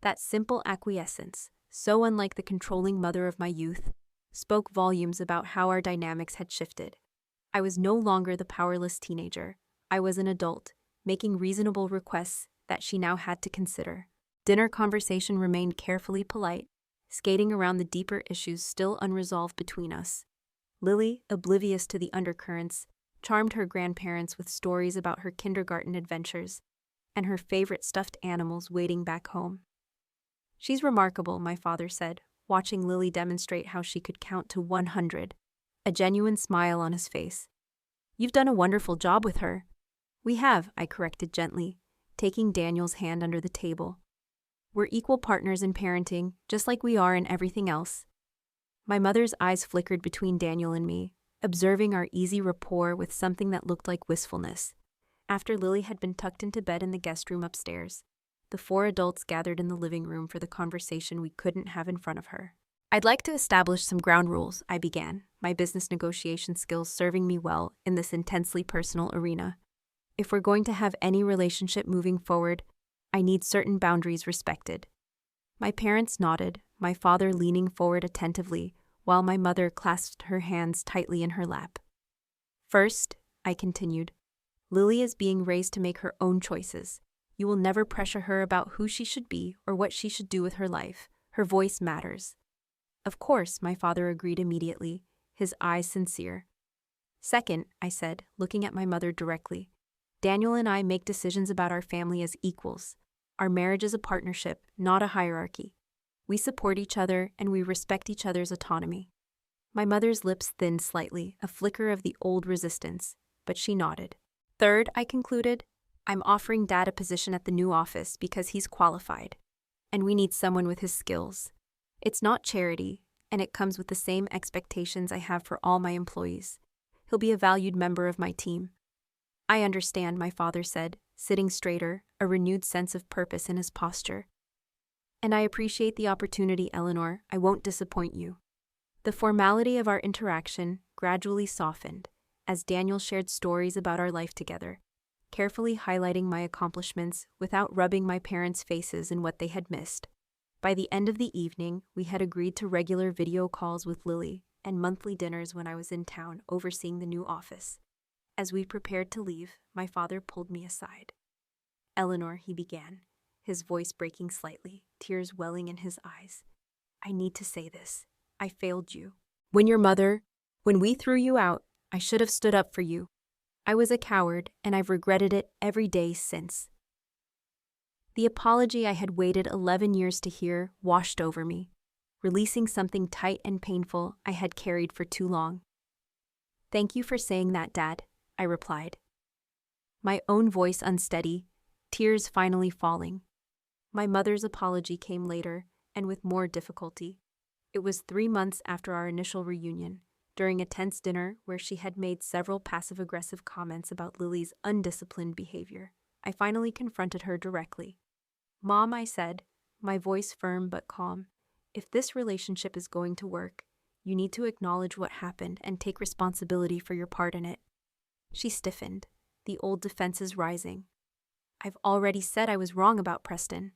That simple acquiescence, so unlike the controlling mother of my youth, spoke volumes about how our dynamics had shifted. I was no longer the powerless teenager. I was an adult, making reasonable requests that she now had to consider. Dinner conversation remained carefully polite, skating around the deeper issues still unresolved between us. Lily, oblivious to the undercurrents, charmed her grandparents with stories about her kindergarten adventures and her favorite stuffed animals waiting back home. "She's remarkable," my father said, watching Lily demonstrate how she could count to 100, a genuine smile on his face. "You've done a wonderful job with her." "We have," I corrected gently, taking Daniel's hand under the table. "We're equal partners in parenting, just like we are in everything else." My mother's eyes flickered between Daniel and me, observing our easy rapport with something that looked like wistfulness. After Lily had been tucked into bed in the guest room upstairs, the 4 adults gathered in the living room for the conversation we couldn't have in front of her. "I'd like to establish some ground rules," I began, my business negotiation skills serving me well in this intensely personal arena. "If we're going to have any relationship moving forward, I need certain boundaries respected." My parents nodded, my father leaning forward attentively, while my mother clasped her hands tightly in her lap. "First," I continued, "Lily is being raised to make her own choices. You will never pressure her about who she should be or what she should do with her life. Her voice matters." "Of course," my father agreed immediately, his eyes sincere. "Second," I said, looking at my mother directly, Daniel and I make decisions about our family as equals. Our marriage is a partnership, not a hierarchy. We support each other and we respect each other's autonomy. My mother's lips thinned slightly, a flicker of the old resistance, but she nodded. Third, I concluded, I'm offering Dad a position at the new office because he's qualified, and we need someone with his skills. It's not charity, and it comes with the same expectations I have for all my employees. He'll be a valued member of my team. I understand, my father said, sitting straighter, a renewed sense of purpose in his posture. And I appreciate the opportunity, Eleanor. I won't disappoint you. The formality of our interaction gradually softened as Daniel shared stories about our life together, carefully highlighting my accomplishments without rubbing my parents' faces in what they had missed. By the end of the evening, we had agreed to regular video calls with Lily and monthly dinners when I was in town overseeing the new office. As we prepared to leave, my father pulled me aside. Eleanor, he began, his voice breaking slightly, tears welling in his eyes. I need to say this. I failed you. When we threw you out, I should have stood up for you. I was a coward, and I've regretted it every day since. The apology I had waited 11 years to hear washed over me, releasing something tight and painful I had carried for too long. Thank you for saying that, Dad, I replied. My own voice unsteady, tears finally falling. My mother's apology came later, and with more difficulty. It was 3 months after our initial reunion, during a tense dinner where she had made several passive-aggressive comments about Lily's undisciplined behavior. I finally confronted her directly. Mom, I said, my voice firm but calm, if this relationship is going to work, you need to acknowledge what happened and take responsibility for your part in it. She stiffened, the old defenses rising. I've already said I was wrong about Preston.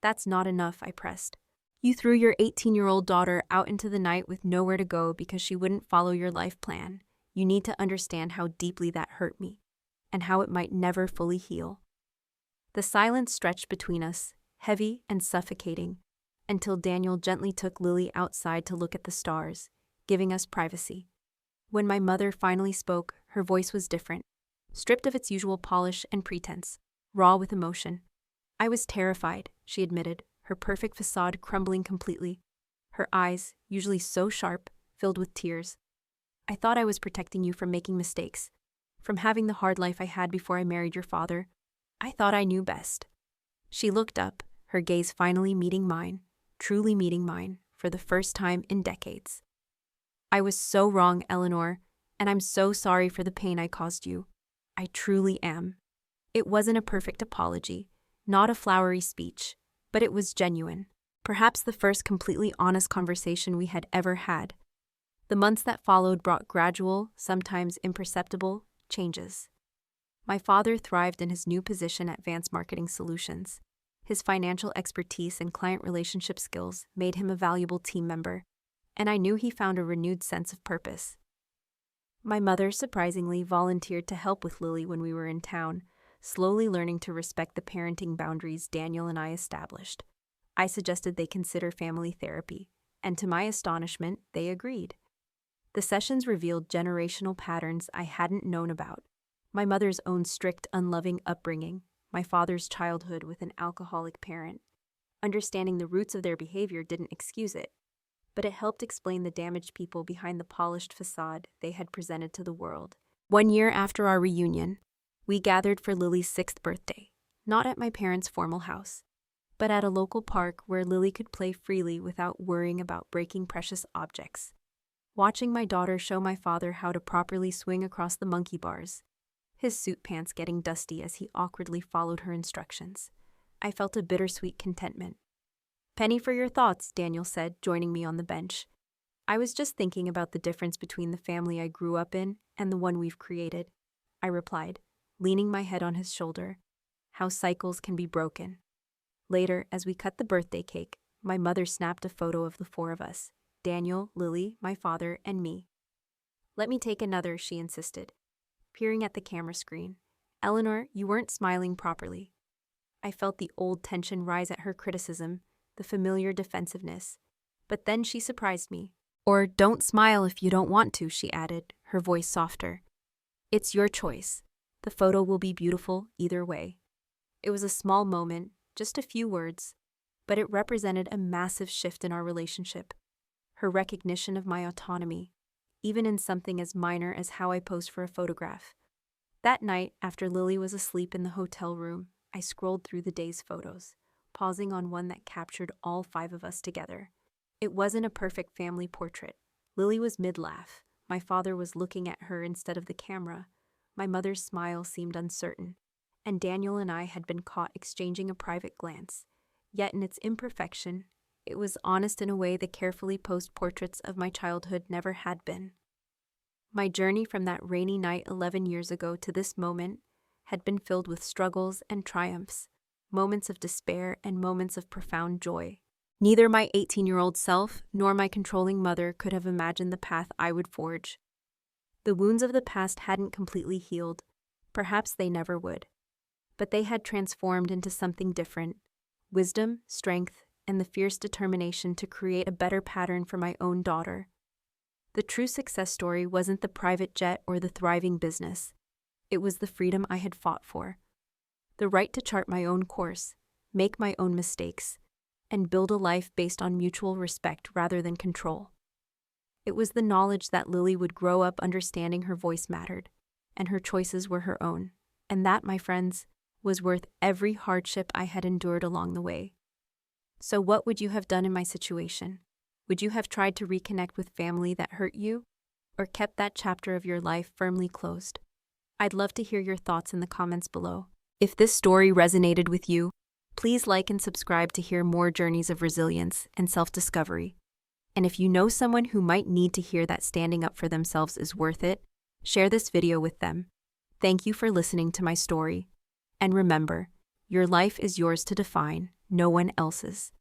That's not enough, I pressed. You threw your 18-year-old daughter out into the night with nowhere to go because she wouldn't follow your life plan. You need to understand how deeply that hurt me, and how it might never fully heal. The silence stretched between us, heavy and suffocating, until Daniel gently took Lily outside to look at the stars, giving us privacy. When my mother finally spoke, her voice was different, stripped of its usual polish and pretense, raw with emotion. I was terrified, she admitted, her perfect facade crumbling completely, her eyes, usually so sharp, filled with tears. I thought I was protecting you from making mistakes, from having the hard life I had before I married your father. I thought I knew best. She looked up, her gaze finally meeting mine, truly meeting mine, for the first time in decades. I was so wrong, Eleanor, and I'm so sorry for the pain I caused you. I truly am. It wasn't a perfect apology, not a flowery speech, but it was genuine, perhaps the first completely honest conversation we had ever had. The months that followed brought gradual, sometimes imperceptible, changes. My father thrived in his new position at Vance Marketing Solutions. His financial expertise and client relationship skills made him a valuable team member, and I knew he found a renewed sense of purpose. My mother surprisingly volunteered to help with Lily when we were in town, slowly learning to respect the parenting boundaries Daniel and I established. I suggested they consider family therapy, and to my astonishment, they agreed. The sessions revealed generational patterns I hadn't known about. My mother's own strict, unloving upbringing, my father's childhood with an alcoholic parent. Understanding the roots of their behavior didn't excuse it, but it helped explain the damaged people behind the polished facade they had presented to the world. 1 year after our reunion, we gathered for Lily's 6th birthday, not at my parents' formal house, but at a local park where Lily could play freely without worrying about breaking precious objects. Watching my daughter show my father how to properly swing across the monkey bars, his suit pants getting dusty as he awkwardly followed her instructions, I felt a bittersweet contentment. Penny for your thoughts, Daniel said, joining me on the bench. I was just thinking about the difference between the family I grew up in and the one we've created, I replied, leaning my head on his shoulder. How cycles can be broken. Later, as we cut the birthday cake, my mother snapped a photo of the 4 of us, Daniel, Lily, my father, and me. Let me take another, she insisted, peering at the camera screen. Eleanor, you weren't smiling properly. I felt the old tension rise at her criticism, the familiar defensiveness. But then she surprised me. Or don't smile if you don't want to, she added, her voice softer. It's your choice. The photo will be beautiful either way. It was a small moment, just a few words, but it represented a massive shift in our relationship. Her recognition of my autonomy, even in something as minor as how I posed for a photograph. That night, after Lily was asleep in the hotel room, I scrolled through the day's photos, pausing on one that captured all 5 of us together. It wasn't a perfect family portrait. Lily was mid-laugh. My father was looking at her instead of the camera. My mother's smile seemed uncertain, and Daniel and I had been caught exchanging a private glance. Yet in its imperfection, it was honest in a way the carefully posed portraits of my childhood never had been. My journey from that rainy night 11 years ago to this moment had been filled with struggles and triumphs, moments of despair and moments of profound joy. Neither my 18-year-old self nor my controlling mother could have imagined the path I would forge. The wounds of the past hadn't completely healed. Perhaps they never would. But they had transformed into something different: wisdom, strength, and the fierce determination to create a better pattern for my own daughter. The true success story wasn't the private jet or the thriving business. It was the freedom I had fought for. The right to chart my own course, make my own mistakes, and build a life based on mutual respect rather than control. It was the knowledge that Lily would grow up understanding her voice mattered, and her choices were her own. And that, my friends, was worth every hardship I had endured along the way. So what would you have done in my situation? Would you have tried to reconnect with family that hurt you, or kept that chapter of your life firmly closed? I'd love to hear your thoughts in the comments below. If this story resonated with you, please like and subscribe to hear more journeys of resilience and self-discovery. And if you know someone who might need to hear that standing up for themselves is worth it, share this video with them. Thank you for listening to my story. And remember, your life is yours to define, no one else's.